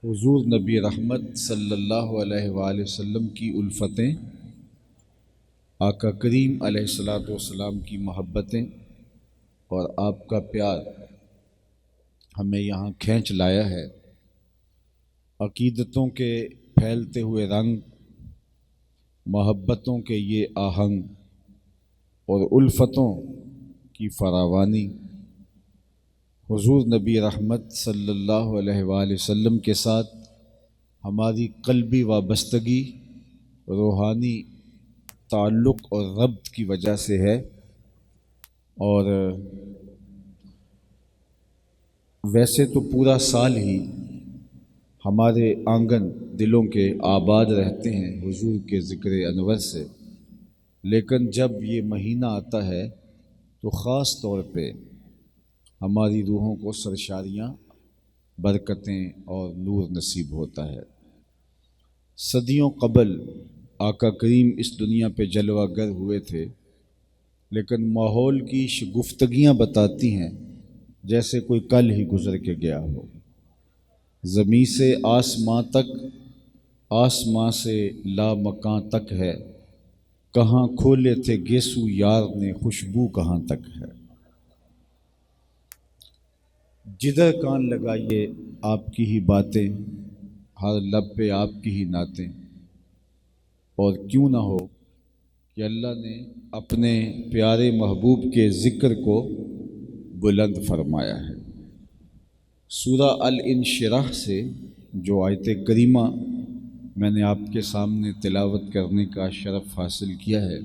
حضور نبی رحمت صلی اللہ علیہ وآلہ وسلم کی الفتیں، آقا کریم علیہ الصلاۃ والسلام کی محبتیں اور آپ کا پیار ہمیں یہاں کھینچ لایا ہے۔ عقیدتوں کے پھیلتے ہوئے رنگ، محبتوں کے یہ آہنگ اور الفتوں کی فراوانی، حضور نبی رحمت صلی اللہ علیہ وآلہ وسلم کے ساتھ ہماری قلبی وابستگی، روحانی تعلق اور ربط کی وجہ سے ہے۔ اور ویسے تو پورا سال ہی ہمارے آنگن دلوں کے آباد رہتے ہیں حضور کے ذکر انور سے، لیکن جب یہ مہینہ آتا ہے تو خاص طور پہ ہماری روحوں کو سرشاریاں، برکتیں اور نور نصیب ہوتا ہے۔ صدیوں قبل آقا کریم اس دنیا پہ جلوہ گر ہوئے تھے، لیکن ماحول کی شگفتگیاں بتاتی ہیں جیسے کوئی کل ہی گزر کے گیا ہو۔ زمیں سے آسماں تک، آسماں سے لامکاں تک ہے، کہاں کھولے تھے گیسو یار نے خوشبو کہاں تک ہے۔ جدھر کان لگائیے آپ کی ہی باتیں، ہر لب پہ آپ کی ہی نعتیں، اور کیوں نہ ہو کہ اللہ نے اپنے پیارے محبوب کے ذکر کو بلند فرمایا ہے۔ سورہ الانشراح سے جو آیت کریمہ میں نے آپ کے سامنے تلاوت کرنے کا شرف حاصل کیا ہے،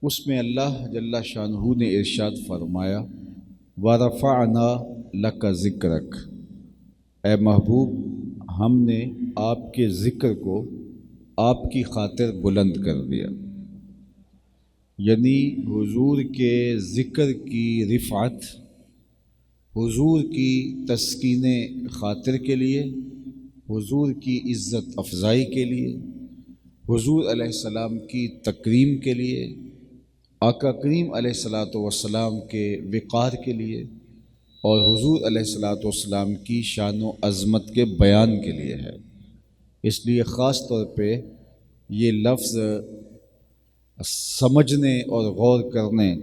اس میں اللہ جل شانہ نے ارشاد فرمایا، وَرَفَعْنَا لَكَ ذِكْرَكَ، اے محبوب ہم نے آپ کے ذکر کو آپ کی خاطر بلند کر دیا۔ یعنی حضور کے ذکر کی رفعت، حضور کی تسکین خاطر کے لیے، حضور کی عزت افزائی کے لیے، حضور علیہ السلام کی تکریم کے لیے، آقا کریم علیہ الصلاۃ والسلام کے وقار کے لیے، اور حضور علیہ الصلاۃ والسلام کی شان و عظمت کے بیان کے لیے ہے۔ اس لیے خاص طور پہ یہ لفظ سمجھنے اور غور کرنے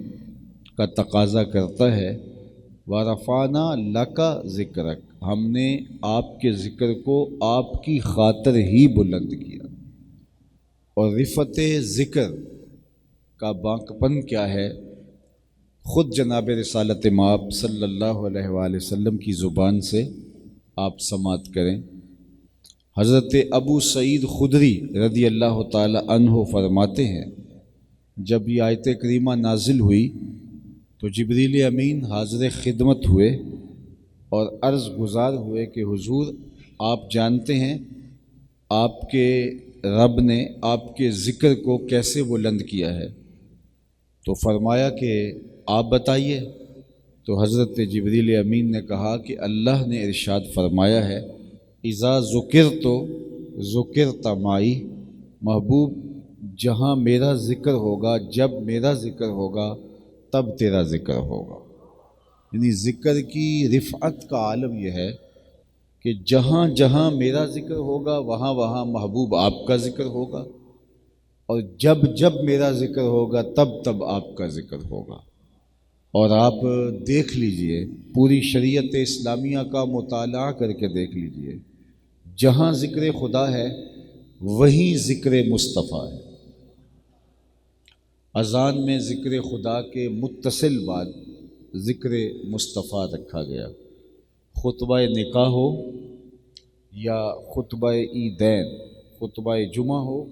کا تقاضا کرتا ہے۔ وَرَفَعْنَا لَكَ ذِكْرَكَ، ہم نے آپ کے ذکر کو آپ کی خاطر ہی بلند کیا۔ اور رفعت ذکر کا باقپن کیا ہے، خود جناب رسالت مآب صلی اللہ علیہ وآلہ وسلم کی زبان سے آپ سماعت کریں۔ حضرت ابو سعید خدری رضی اللہ تعالی عنہ فرماتے ہیں، جب یہ آیت کریمہ نازل ہوئی تو جبریل امین حاضر خدمت ہوئے اور عرض گزار ہوئے کہ حضور آپ جانتے ہیں آپ کے رب نے آپ کے ذکر کو کیسے بلند کیا ہے؟ تو فرمایا کہ آپ بتائیے۔ تو حضرت جبریل امین نے کہا کہ اللہ نے ارشاد فرمایا ہے، اذا ذکرت ذکرت معی، محبوب جہاں میرا ذکر ہوگا، جب میرا ذکر ہوگا تب تیرا ذکر ہوگا۔ یعنی ذکر کی رفعت کا عالم یہ ہے کہ جہاں جہاں میرا ذکر ہوگا وہاں وہاں محبوب آپ کا ذکر ہوگا، اور جب جب میرا ذکر ہوگا تب تب آپ کا ذکر ہوگا۔ اور آپ دیکھ لیجئے، پوری شریعت اسلامیہ کا مطالعہ کر کے دیکھ لیجئے، جہاں ذکر خدا ہے وہیں ذکر مصطفیٰ ہے۔ اذان میں ذکر خدا کے متصل بعد ذکر مصطفیٰ رکھا گیا۔ خطبہ نکاح ہو یا خطبہ عیدین، خطبہ جمعہ ہو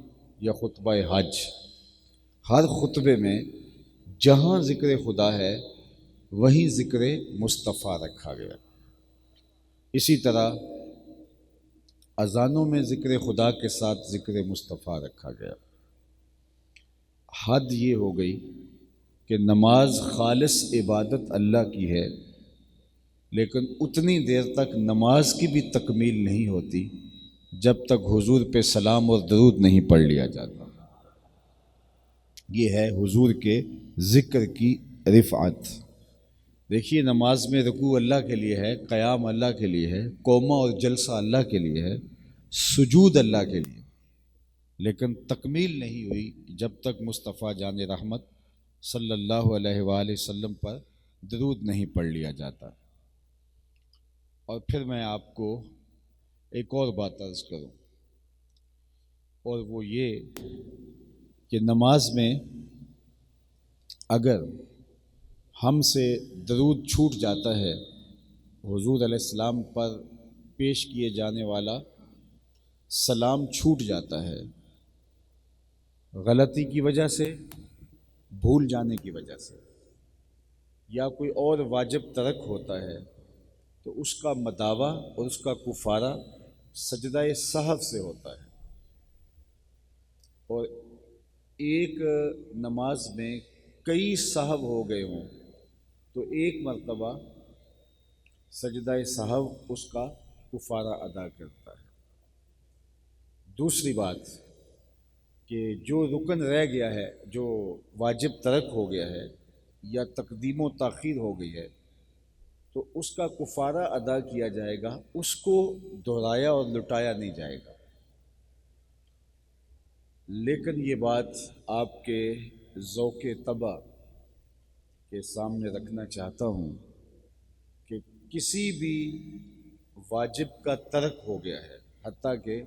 یا خطبہ حج، ہر خطبے میں جہاں ذکر خدا ہے وہیں ذکر مصطفیٰ رکھا گیا۔ اسی طرح اذانوں میں ذکر خدا کے ساتھ ذکر مصطفیٰ رکھا گیا۔ حد یہ ہو گئی کہ نماز خالص عبادت اللہ کی ہے، لیکن اتنی دیر تک نماز کی بھی تکمیل نہیں ہوتی جب تک حضور پہ سلام اور درود نہیں پڑھ لیا جاتا۔ یہ ہے حضور کے ذکر کی رفعت۔ دیکھیے نماز میں رکوع اللہ کے لیے ہے، قیام اللہ کے لیے ہے، قومہ اور جلسہ اللہ کے لیے ہے، سجود اللہ کے لیے، لیکن تکمیل نہیں ہوئی جب تک مصطفیٰ جان رحمت صلی اللہ علیہ وآلہ وسلم پر درود نہیں پڑھ لیا جاتا۔ اور پھر میں آپ کو ایک اور بات عرض کروں، اور وہ یہ کہ نماز میں اگر ہم سے درود چھوٹ جاتا ہے، حضور علیہ السلام پر پیش کیے جانے والا سلام چھوٹ جاتا ہے غلطی کی وجہ سے، بھول جانے کی وجہ سے، یا کوئی اور واجب ترک ہوتا ہے، تو اس کا مداوع اور اس کا کفارہ سجدہ سہو سے ہوتا ہے۔ اور ایک نماز میں کئی سہو ہو گئے ہوں تو ایک مرتبہ سجدہ سہو اس کا کفارہ ادا کرتا ہے۔ دوسری بات کہ جو رکن رہ گیا ہے، جو واجب ترک ہو گیا ہے یا تقدیم و تاخیر ہو گئی ہے، تو اس کا کفارہ ادا کیا جائے گا، اس کو دہرایا اور لٹایا نہیں جائے گا۔ لیکن یہ بات آپ کے ذوق طبع کے سامنے رکھنا چاہتا ہوں کہ کسی بھی واجب کا ترک ہو گیا ہے، حتیٰ کہ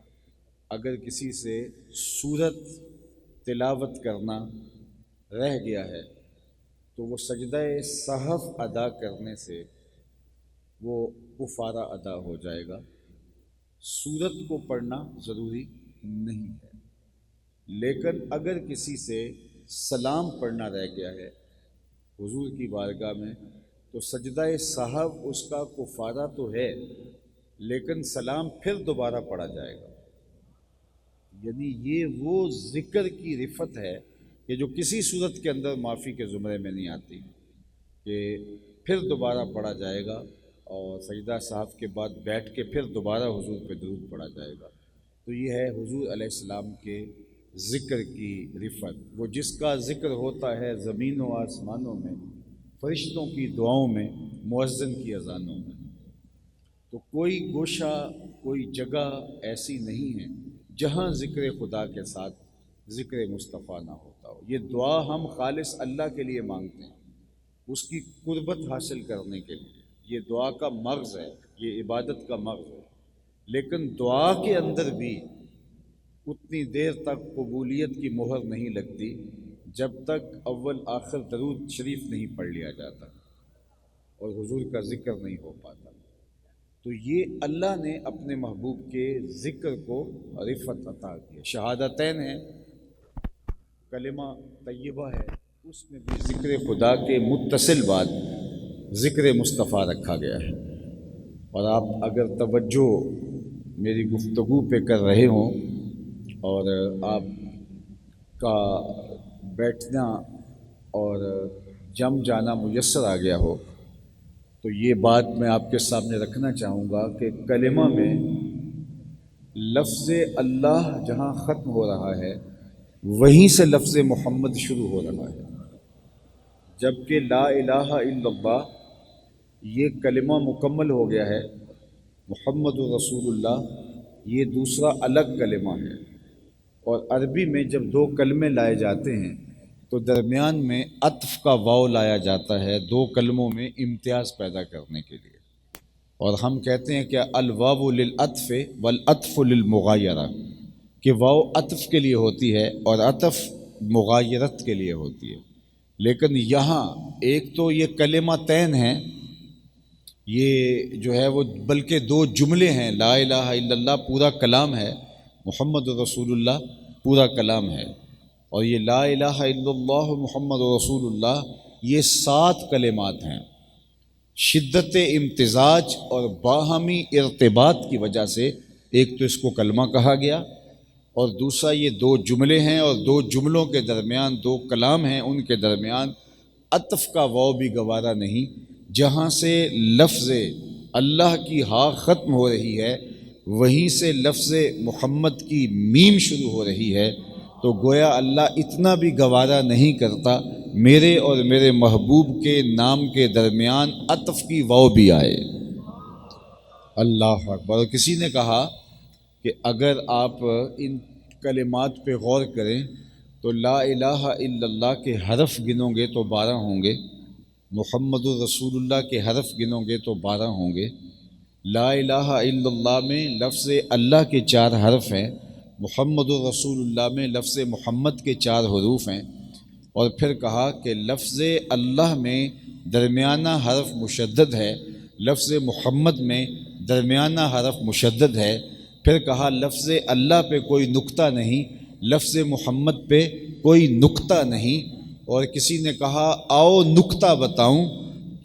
اگر کسی سے سورت تلاوت کرنا رہ گیا ہے تو وہ سجدہ سہو ادا کرنے سے وہ کفارہ ادا ہو جائے گا۔ سورت کو پڑھنا ضروری نہیں ہے، لیکن اگر کسی سے سلام پڑھنا رہ گیا ہے حضور کی بارگاہ میں تو سجدہ سہو اس کا کفارہ تو ہے، لیکن سلام پھر دوبارہ پڑھا جائے گا۔ یعنی یہ وہ ذکر کی رفت ہے کہ جو کسی صورت کے اندر معافی کے زمرے میں نہیں آتی، کہ پھر دوبارہ پڑھا جائے گا اور سجدہ صاحب کے بعد بیٹھ کے پھر دوبارہ حضور پہ درود پڑھا جائے گا۔ تو یہ ہے حضور علیہ السلام کے ذکر کی رفت، وہ جس کا ذکر ہوتا ہے زمین و آسمانوں میں، فرشتوں کی دعاؤں میں، مؤذن کی اذانوں میں۔ تو کوئی گوشہ، کوئی جگہ ایسی نہیں ہے جہاں ذکر خدا کے ساتھ ذکر مصطفیٰ نہ ہوتا ہو۔ یہ دعا ہم خالص اللہ کے لیے مانگتے ہیں، اس کی قربت حاصل کرنے کے لیے۔ یہ دعا کا مغز ہے، یہ عبادت کا مغز ہے، لیکن دعا کے اندر بھی اتنی دیر تک قبولیت کی مہر نہیں لگتی جب تک اول آخر درود شریف نہیں پڑھ لیا جاتا اور حضور کا ذکر نہیں ہو پاتا۔ تو یہ اللہ نے اپنے محبوب کے ذکر کو رفت عطا کی۔ شہادتین ہیں، کلمہ طیبہ ہے، اس میں بھی ذکر خدا کے متصل بعد ذکر مصطفیٰ رکھا گیا ہے۔ اور آپ اگر توجہ میری گفتگو پہ کر رہے ہوں اور آپ کا بیٹھنا اور جم جانا میسر آ گیا ہو تو یہ بات میں آپ کے سامنے رکھنا چاہوں گا کہ کلمہ میں لفظ اللہ جہاں ختم ہو رہا ہے وہیں سے لفظ محمد شروع ہو رہا ہے، جبکہ لا الہ الا اللہ یہ کلمہ مکمل ہو گیا ہے، محمد رسول اللہ یہ دوسرا الگ کلمہ ہے۔ اور عربی میں جب دو کلمے لائے جاتے ہیں تو درمیان میں عطف کا واو لایا جاتا ہے دو کلموں میں امتیاز پیدا کرنے کے لیے، اور ہم کہتے ہیں کہ الواو للعطف والعطف للمغایرہ، کہ واو عطف کے لیے ہوتی ہے اور عطف مغایرت کے لیے ہوتی ہے۔ لیکن یہاں ایک تو یہ کلمہ تین ہیں، یہ جو ہے وہ بلکہ دو جملے ہیں، لا الہ الا اللہ پورا کلام ہے، محمد رسول اللہ پورا کلام ہے، اور یہ لا الہ الا اللہ محمد رسول اللہ یہ 7 کلمات ہیں۔ شدت امتزاج اور باہمی ارتباط کی وجہ سے ایک تو اس کو کلمہ کہا گیا، اور دوسرا یہ 2 جملے ہیں، اور 2 جملوں کے درمیان 2 کلام ہیں، ان کے درمیان عطف کا واو بھی گوارا نہیں، جہاں سے لفظ اللہ کی ہا ختم ہو رہی ہے وہیں سے لفظ محمد کی میم شروع ہو رہی ہے، تو گویا اللہ اتنا بھی گوارا نہیں کرتا میرے اور میرے محبوب کے نام کے درمیان عطف کی واو بھی آئے۔ اللہ اکبر۔ اور کسی نے کہا کہ اگر آپ ان کلمات پہ غور کریں تو لا الہ الا اللہ کے حرف گنو گے تو 12 ہوں گے، محمد الرسول اللہ کے حرف گنو گے تو 12 ہوں گے۔ لا الہ الا اللہ میں لفظ اللہ کے 4 حرف ہیں، محمد الرسول اللہ میں لفظ محمد کے 4 حروف ہیں، اور پھر کہا کہ لفظ اللہ میں درمیانہ حرف مشدد ہے، لفظ محمد میں درمیانہ حرف مشدد ہے، پھر کہا لفظ اللہ پہ کوئی نقطہ نہیں، لفظ محمد پہ کوئی نقطہ نہیں، اور کسی نے کہا آؤ نقطہ بتاؤں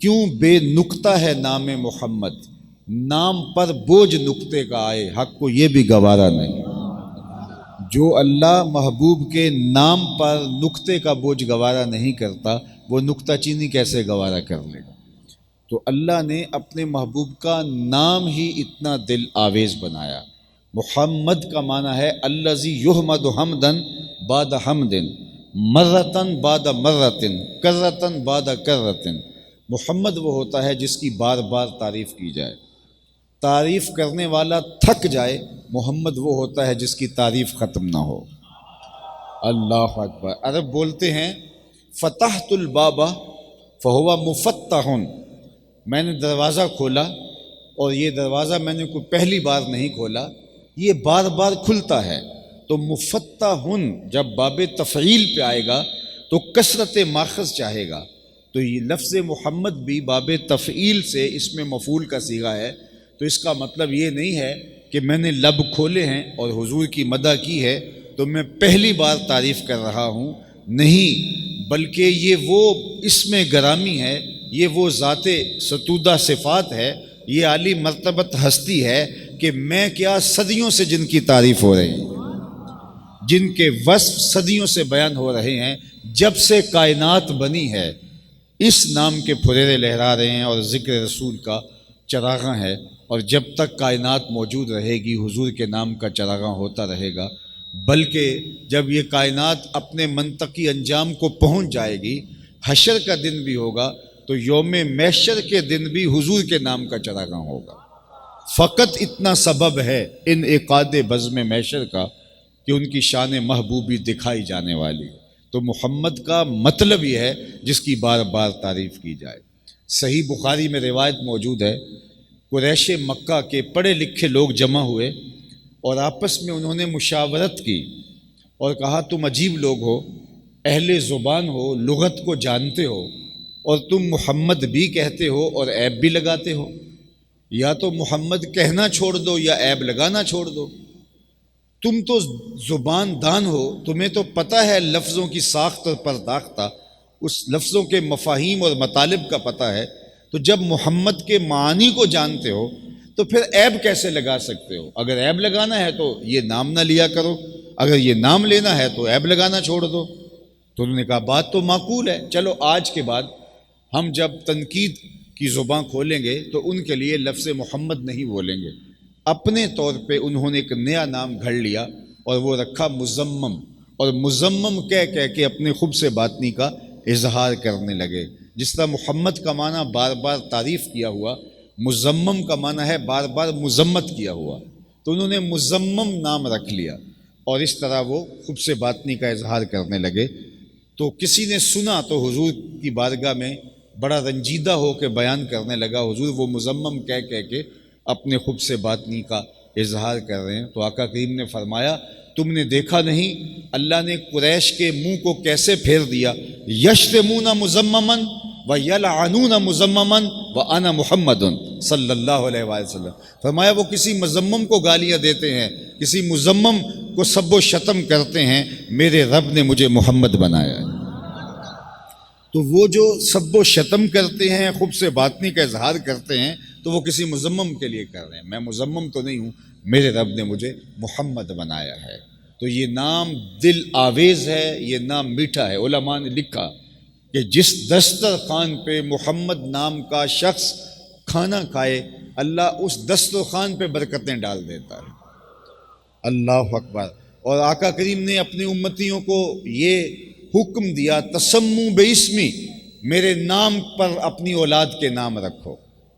کیوں بے نقطہ ہے نام محمد، نام پر بوجھ نقطے کا آئے، حق کو یہ بھی گوارا نہیں۔ جو اللہ محبوب کے نام پر نقطے کا بوجھ گوارا نہیں کرتا وہ نقطہ چینی کیسے گوارا کر لے گا؟ تو اللہ نے اپنے محبوب کا نام ہی اتنا دل آویز بنایا۔ محمد کا معنی ہے الذی یحمد حمدن بعد حمدن، مرتن بعد مرتن، کرتن بعد کرتن۔ محمد وہ ہوتا ہے جس کی بار بار تعریف کی جائے، تعریف کرنے والا تھک جائے، محمد وہ ہوتا ہے جس کی تعریف ختم نہ ہو۔ اللہ اکبر۔ عرب بولتے ہیں فتحت الباب فہو مفتح، میں نے دروازہ کھولا اور یہ دروازہ میں نے کوئی پہلی بار نہیں کھولا، یہ بار بار کھلتا ہے۔ تو مفتح جب باب تفعیل پہ آئے گا تو کثرت ماخذ چاہے گا، تو یہ لفظ محمد بھی باب تفعیل سے اس میں مفعول کا صیغہ ہے، تو اس کا مطلب یہ نہیں ہے کہ میں نے لب کھولے ہیں اور حضور کی مدح کی ہے تو میں پہلی بار تعریف کر رہا ہوں، نہیں، بلکہ یہ وہ اسم گرامی ہے، یہ وہ ذات ستودہ صفات ہے، یہ عالی مرتبت ہستی ہے کہ میں کیا صدیوں سے جن کی تعریف ہو رہی ہے، جن کے وصف صدیوں سے بیان ہو رہے ہیں، جب سے کائنات بنی ہے اس نام کے پھریرے لہرا رہے ہیں، اور ذکر رسول کا چراغاں ہے، اور جب تک کائنات موجود رہے گی حضور کے نام کا چراغاں ہوتا رہے گا، بلکہ جب یہ کائنات اپنے منطقی انجام کو پہنچ جائے گی، حشر کا دن بھی ہوگا تو یوم محشر کے دن بھی حضور کے نام کا چراغاں ہوگا۔ فقط اتنا سبب ہے انعقاد بزم محشر کا کہ ان کی شان محبوبی دکھائی جانے والی ہے، تو محمد کا مطلب یہ ہے جس کی بار بار تعریف کی جائے۔ صحیح بخاری میں روایت موجود ہے، قریش مکہ کے پڑھے لکھے لوگ جمع ہوئے اور آپس میں انہوں نے مشاورت کی اور کہا تم عجیب لوگ ہو، اہل زبان ہو، لغت کو جانتے ہو، اور تم محمد بھی کہتے ہو اور عیب بھی لگاتے ہو، یا تو محمد کہنا چھوڑ دو یا عیب لگانا چھوڑ دو، تم تو زبان دان ہو، تمہیں تو پتہ ہے لفظوں کی ساخت اور پرداختہ، اس لفظوں کے مفاہیم اور مطالب کا پتہ ہے، تو جب محمد کے معانی کو جانتے ہو تو پھر عیب کیسے لگا سکتے ہو؟ اگر عیب لگانا ہے تو یہ نام نہ لیا کرو، اگر یہ نام لینا ہے تو عیب لگانا چھوڑ دو۔ تو انہوں نے کہا بات تو معقول ہے، چلو آج کے بعد ہم جب تنقید کی زبان کھولیں گے تو ان کے لیے لفظ محمد نہیں بولیں گے۔ اپنے طور پہ انہوں نے ایک نیا نام گھڑ لیا اور وہ رکھا مزمم، اور مزمم کہہ کے اپنے خوب سے باطنی کا اظہار کرنے لگے۔ جس طرح محمد کا معنی بار بار تعریف کیا ہوا، مزمم کا معنی ہے بار بار مذمت کیا ہوا، تو انہوں نے مزمم نام رکھ لیا اور اس طرح وہ خوب سے باطنی کا اظہار کرنے لگے۔ تو کسی نے سنا تو حضور کی بارگاہ میں بڑا رنجیدہ ہو کے بیان کرنے لگا، حضور وہ مزمم کہہ کے اپنے خوب سے باطنی کا اظہار کر رہے ہیں۔ تو آقا کریم نے فرمایا تم نے دیکھا نہیں اللہ نے قریش کے منہ کو کیسے پھیر دیا، یشتمون مزممن ویلعنون مزممن وانا محمد صلی اللہ علیہ وآلہ وسلم۔ فرمایا وہ کسی مزمم کو گالیاں دیتے ہیں، کسی مزمم کو سب و شتم کرتے ہیں، میرے رب نے مجھے محمد بنایا ہے۔ تو وہ جو سب و شتم کرتے ہیں، خوب سے باطنی کا اظہار کرتے ہیں، تو وہ کسی مزمم کے لیے کر رہے ہیں، میں مزمم تو نہیں ہوں، میرے رب نے مجھے محمد بنایا ہے۔ تو یہ نام دل آویز ہے، یہ نام میٹھا ہے۔ علماء نے لکھا کہ جس دسترخوان پہ محمد نام کا شخص کھانا کھائے اللہ اس دسترخوان پہ برکتیں ڈال دیتا ہے۔ اللہ اکبر۔ اور آقا کریم نے اپنے امتیوں کو یہ حکم دیا تسمو باسمی، میرے نام پر اپنی اولاد کے نام رکھو۔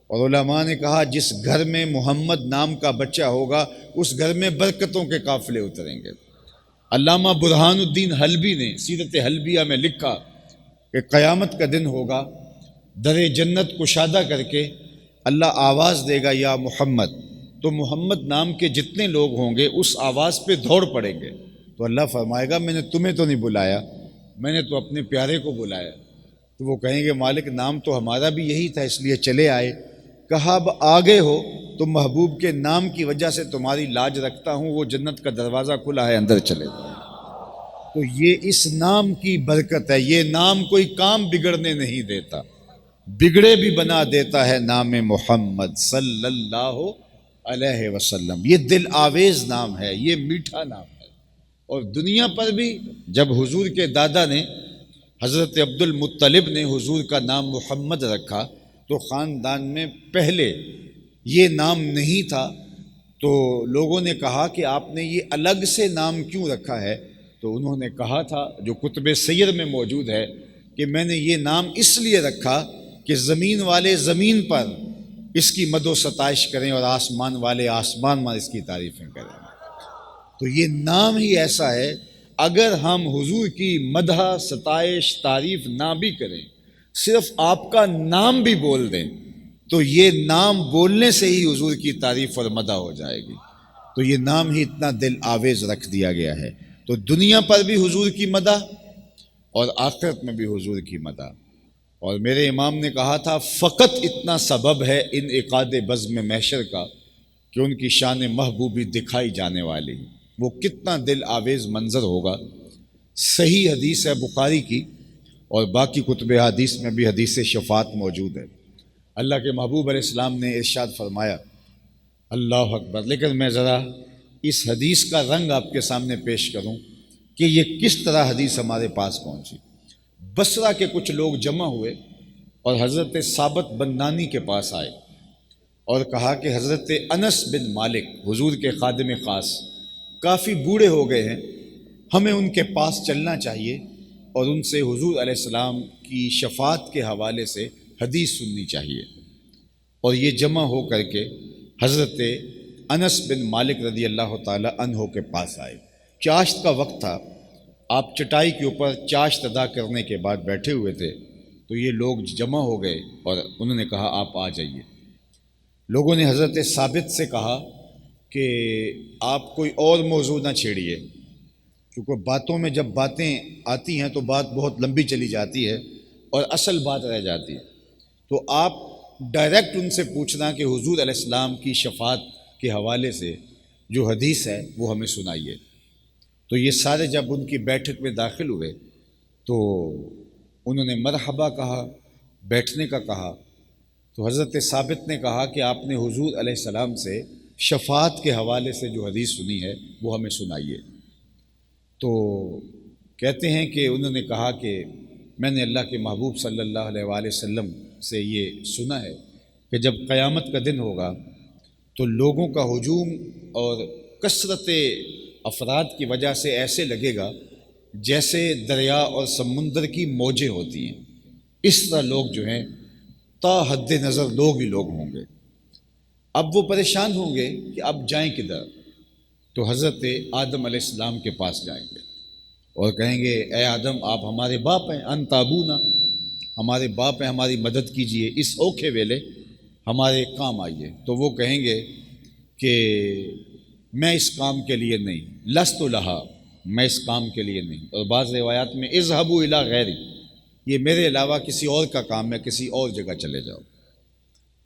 اور علماء نے کہا جس گھر میں محمد نام کا بچہ ہوگا اس گھر میں برکتوں کے قافلے اتریں گے۔ علامہ برہان الدین حلبی نے سیرت حلبیہ میں لکھا کہ قیامت کا دن ہوگا، در جنت کشادہ کر کے اللہ آواز دے گا یا محمد، تو محمد نام کے جتنے لوگ ہوں گے اس آواز پہ دوڑ پڑیں گے۔ تو اللہ فرمائے گا میں نے تمہیں تو نہیں بلایا، میں نے تو اپنے پیارے کو بلایا۔ تو وہ کہیں گے مالک نام تو ہمارا بھی یہی تھا اس لیے چلے آئے۔ کہا اب آگے ہو تو محبوب کے نام کی وجہ سے تمہاری لاج رکھتا ہوں، وہ جنت کا دروازہ کھلا ہے اندر چلے جائیں۔ تو یہ اس نام کی برکت ہے، یہ نام کوئی کام بگڑنے نہیں دیتا، بگڑے بھی بنا دیتا ہے نام محمد صلی اللہ علیہ وسلم۔ یہ دل آویز نام ہے، یہ میٹھا نام ہے۔ اور دنیا پر بھی جب حضور کے دادا نے حضرت عبد المطلب نے حضور کا نام محمد رکھا تو خاندان میں پہلے یہ نام نہیں تھا، تو لوگوں نے کہا کہ آپ نے یہ الگ سے نام کیوں رکھا ہے؟ تو انہوں نے کہا تھا جو کتب سیر میں موجود ہے کہ میں نے یہ نام اس لیے رکھا کہ زمین والے زمین پر اس کی مد و ستائش کریں اور آسمان والے آسمان میں اس کی تعریفیں کریں۔ تو یہ نام ہی ایسا ہے، اگر ہم حضور کی مدح ستائش تعریف نہ بھی کریں، صرف آپ کا نام بھی بول دیں تو یہ نام بولنے سے ہی حضور کی تعریف اور مدح ہو جائے گی۔ تو یہ نام ہی اتنا دل آویز رکھ دیا گیا ہے۔ تو دنیا پر بھی حضور کی مدح اور آخرت میں بھی حضور کی مدح۔ اور میرے امام نے کہا تھا فقط اتنا سبب ہے انعقاد بزم محشر کا کہ ان کی شان محبوبی دکھائی جانے والی، وہ کتنا دل آویز منظر ہوگا۔ صحیح حدیث ہے بخاری کی اور باقی کتب حدیث میں بھی حدیث شفاعت موجود ہے۔ اللہ کے محبوب علیہ السلام نے ارشاد فرمایا، اللہ اکبر، لیکن میں ذرا اس حدیث کا رنگ آپ کے سامنے پیش کروں کہ یہ کس طرح حدیث ہمارے پاس پہنچی۔ بصرہ کے کچھ لوگ جمع ہوئے اور حضرت ثابت بنانی کے پاس آئے اور کہا کہ حضرت انس بن مالک حضور کے خادم خاص کافی بوڑھے ہو گئے ہیں، ہمیں ان کے پاس چلنا چاہیے اور ان سے حضور علیہ السلام کی شفاعت کے حوالے سے حدیث سننی چاہیے۔ اور یہ جمع ہو کر کے حضرت انس بن مالک رضی اللہ تعالی عنہ کے پاس آئے۔ چاشت کا وقت تھا، آپ چٹائی کے اوپر چاشت ادا کرنے کے بعد بیٹھے ہوئے تھے، تو یہ لوگ جمع ہو گئے اور انہوں نے کہا آپ آ جائیے۔ لوگوں نے حضرت ثابت سے کہا کہ آپ کوئی اور موضوع نہ چھیڑیے، کیونکہ باتوں میں جب باتیں آتی ہیں تو بات بہت لمبی چلی جاتی ہے اور اصل بات رہ جاتی ہے، تو آپ ڈائریکٹ ان سے پوچھنا کہ حضور علیہ السلام کی شفاعت کے حوالے سے جو حدیث ہے وہ ہمیں سنائیے۔ تو یہ سارے جب ان کی بیٹھک میں داخل ہوئے تو انہوں نے مرحبا کہا، بیٹھنے کا کہا، تو حضرت ثابت نے کہا کہ آپ نے حضور علیہ السلام سے شفاعت کے حوالے سے جو حدیث سنی ہے وہ ہمیں سنائیے۔ تو کہتے ہیں کہ انہوں نے کہا کہ میں نے اللہ کے محبوب صلی اللہ علیہ وآلہ وسلم سے یہ سنا ہے کہ جب قیامت کا دن ہوگا تو لوگوں کا ہجوم اور کثرت افراد کی وجہ سے ایسے لگے گا جیسے دریا اور سمندر کی موجیں ہوتی ہیں، اس طرح لوگ جو ہیں تا حد نظر لوگ ہی لوگ ہوں گے۔ اب وہ پریشان ہوں گے کہ اب جائیں کدھر، تو حضرت آدم علیہ السلام کے پاس جائیں گے اور کہیں گے اے آدم آپ ہمارے باپ ہیں، انت ابونا، ہمارے باپ ہیں، ہماری مدد کیجئے، اس اوکھے ویلے ہمارے کام آئیے۔ تو وہ کہیں گے کہ میں اس کام کے لیے نہیں، لست لہا، میں اس کام کے لیے نہیں۔ اور بعض روایات میں اذهبوا الی غیری، یہ میرے علاوہ کسی اور کا کام ہے، کسی اور جگہ چلے جاؤ۔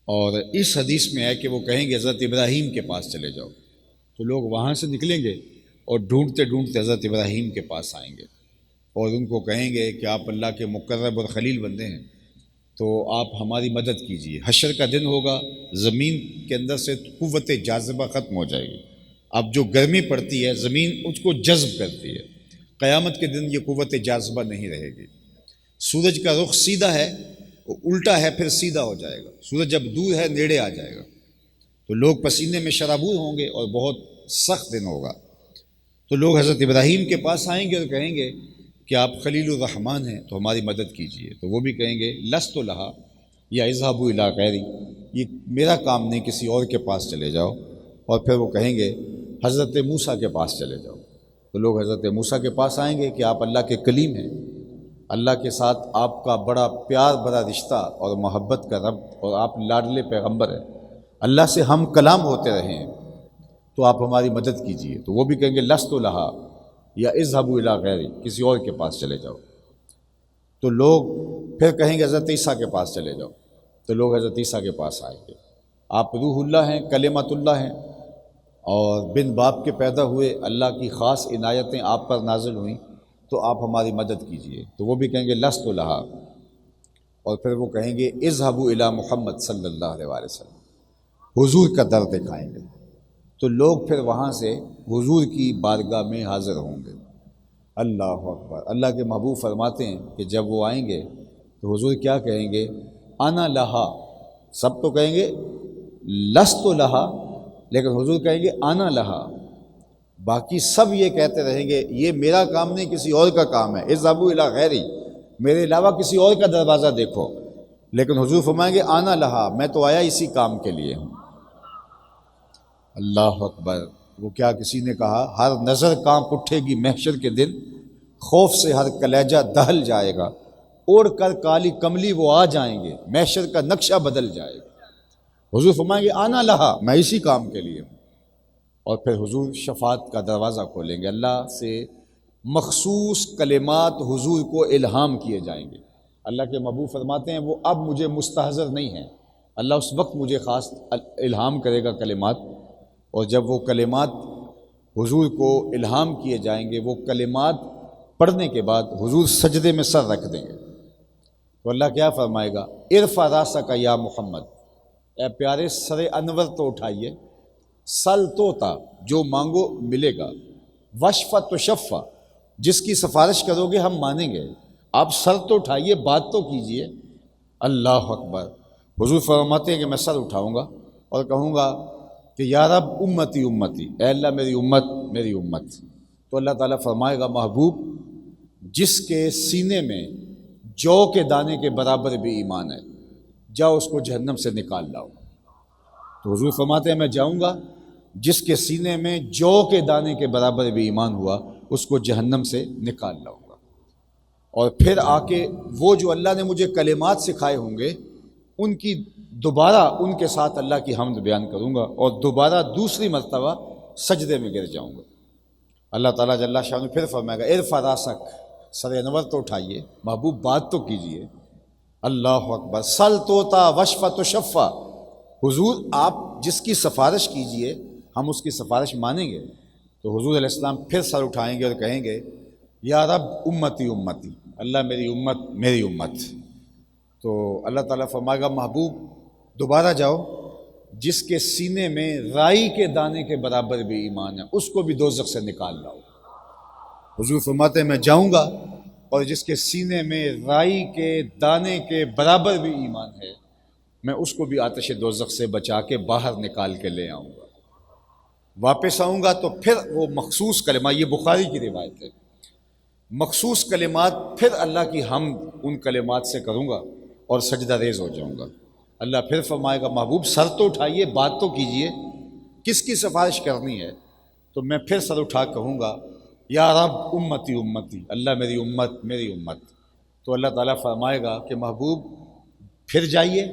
اور اس حدیث میں ہے کہ وہ کہیں گے حضرت ابراہیم کے پاس چلے جاؤ، تو لوگ وہاں سے نکلیں گے اور ڈھونڈتے ڈھونڈتے حضرت ابراہیم کے پاس آئیں گے اور ان کو کہیں گے کہ آپ اللہ کے مقرب اور خلیل بندے ہیں، تو آپ ہماری مدد کیجیے۔ حشر کا دن ہوگا، زمین کے اندر سے قوت جاذبہ ختم ہو جائے گی، اب جو گرمی پڑتی ہے زمین اس کو جذب کرتی ہے، قیامت کے دن یہ قوت جاذبہ نہیں رہے گی۔ سورج کا رخ سیدھا ہے، وہ الٹا ہے پھر سیدھا ہو جائے گا، سورج جب دور ہے نیڑے آ جائے گا، تو لوگ پسینے میں شرابور ہوں گے اور بہت سخت دن ہوگا۔ تو لوگ حضرت ابراہیم کے پاس آئیں گے اور کہیں گے کہ آپ خلیل الرحمن ہیں تو ہماری مدد کیجیے، تو وہ بھی کہیں گے لست لہا یا اذهبوا الی غیری، یہ میرا کام نہیں، کسی اور کے پاس چلے جاؤ۔ اور پھر وہ کہیں گے حضرت موسیٰ کے پاس چلے جاؤ، تو لوگ حضرت موسیٰ کے پاس آئیں گے کہ آپ اللہ کے کلیم ہیں، اللہ کے ساتھ آپ کا بڑا پیار، بڑا رشتہ اور محبت کا رب، اور آپ لاڈلے پیغمبر ہیں، اللہ سے ہم کلام ہوتے رہے ہیں، تو آپ ہماری مدد کیجیے۔ تو وہ بھی کہیں گے لست لہا یا اذهبوا الی غیری، کسی اور کے پاس چلے جاؤ۔ تو لوگ پھر کہیں گے حضرت عیسیٰ کے پاس چلے جاؤ، تو لوگ حضرت عیسیٰ کے پاس آئیں گے، آپ روح اللہ ہیں، کلمت اللہ ہیں، اور بن باپ کے پیدا ہوئے، اللہ کی خاص عنایتیں آپ پر نازل ہوئیں، تو آپ ہماری مدد کیجیے۔ تو وہ بھی کہیں گے لست لہا، اور پھر وہ کہیں گے اذهبوا الی محمد صلی اللہ علیہ وآلہ وسلم، حضور کا در دکھائیں گے۔ تو لوگ پھر وہاں سے حضور کی بارگاہ میں حاضر ہوں گے۔ اللہ اکبر! اللہ کے محبوب فرماتے ہیں کہ جب وہ آئیں گے تو حضور کیا کہیں گے؟ انا لہا، سب تو کہیں گے لست لہا، لیکن حضور کہیں گے انا لہا، باقی سب یہ کہتے رہیں گے یہ میرا کام نہیں، کسی اور کا کام ہے، اذهبوا الی غیری، میرے علاوہ کسی اور کا دروازہ دیکھو۔ لیکن حضور فرمائیں گے انا لہا، میں تو آیا اسی کام کے لیے ہوں۔ اللہ اکبر! وہ کیا کسی نے کہا ہر نظر کانپ اٹھے گی محشر کے دن، خوف سے ہر کلیجہ دہل جائے گا، اوڑھ کر کالی کملی وہ آ جائیں گے، محشر کا نقشہ بدل جائے گا۔ حضور فرمائیں گے آنا لہا، میں اسی کام کے لیے ہوں۔ اور پھر حضور شفاعت کا دروازہ کھولیں گے، اللہ سے مخصوص کلمات حضور کو الہام کیے جائیں گے۔ اللہ کے محبوب فرماتے ہیں وہ اب مجھے مستحضر نہیں ہیں، اللہ اس وقت مجھے خاص الہام کرے گا کلمات، اور جب وہ کلمات حضور کو الہام کیے جائیں گے، وہ کلمات پڑھنے کے بعد حضور سجدے میں سر رکھ دیں گے، تو اللہ کیا فرمائے گا؟ ارفع راسک یا محمد، اے پیارے سر انور تو اٹھائیے، سل توتا، جو مانگو ملے گا، وشفع تشفع، جس کی سفارش کرو گے ہم مانیں گے، آپ سر تو اٹھائیے، بات تو کیجئے۔ اللہ اکبر! حضور فرماتے ہیں کہ میں سر اٹھاؤں گا اور کہوں گا کہ یا رب امتی امتی، اے اللہ میری امت میری امت۔ تو اللہ تعالیٰ فرمائے گا محبوب جس کے سینے میں جو کے دانے کے برابر بھی ایمان ہے، جاؤ اس کو جہنم سے نکال لاؤ۔ تو حضور فرماتے ہیں میں جاؤں گا، جس کے سینے میں جو کے دانے کے برابر بھی ایمان ہوا اس کو جہنم سے نکال لاؤں گا، اور پھر آ کے وہ جو اللہ نے مجھے کلمات سکھائے ہوں گے ان کی دوبارہ ان کے ساتھ اللہ کی حمد بیان کروں گا، اور دوبارہ دوسری مرتبہ سجدے میں گر جاؤں گا۔ اللہ تعالیٰ جل شانہ پھر فرمائے گا ارفع راسک، سر انور تو اٹھائیے، محبوب بات تو کیجئے۔ اللہ اکبر! سل توتا وشفع تشفع، حضور آپ جس کی سفارش کیجئے ہم اس کی سفارش مانیں گے۔ تو حضور علیہ السلام پھر سر اٹھائیں گے اور کہیں گے یا رب امتی امتی، اللہ میری امت میری امت۔ تو اللہ تعالیٰ فرمائے گا محبوب دوبارہ جاؤ، جس کے سینے میں رائی کے دانے کے برابر بھی ایمان ہے اس کو بھی دوزخ سے نکال لاؤ۔ حضور فرماتے ہیں میں جاؤں گا، اور جس کے سینے میں رائی کے دانے کے برابر بھی ایمان ہے میں اس کو بھی آتش دوزخ سے بچا کے باہر نکال کے لے آؤں گا۔ واپس آؤں گا تو پھر وہ مخصوص کلمہ، یہ بخاری کی روایت ہے، مخصوص کلمات پھر اللہ کی حمد ان کلمات سے کروں گا اور سجدہ ریز ہو جاؤں گا۔ اللہ پھر فرمائے گا محبوب سر تو اٹھائیے، بات تو کیجئے، کس کی سفارش کرنی ہے؟ تو میں پھر سر اٹھا کہوں گا یا رب امتی امتی، اللہ میری امت میری امت۔ تو اللہ تعالیٰ فرمائے گا کہ محبوب پھر جائیے،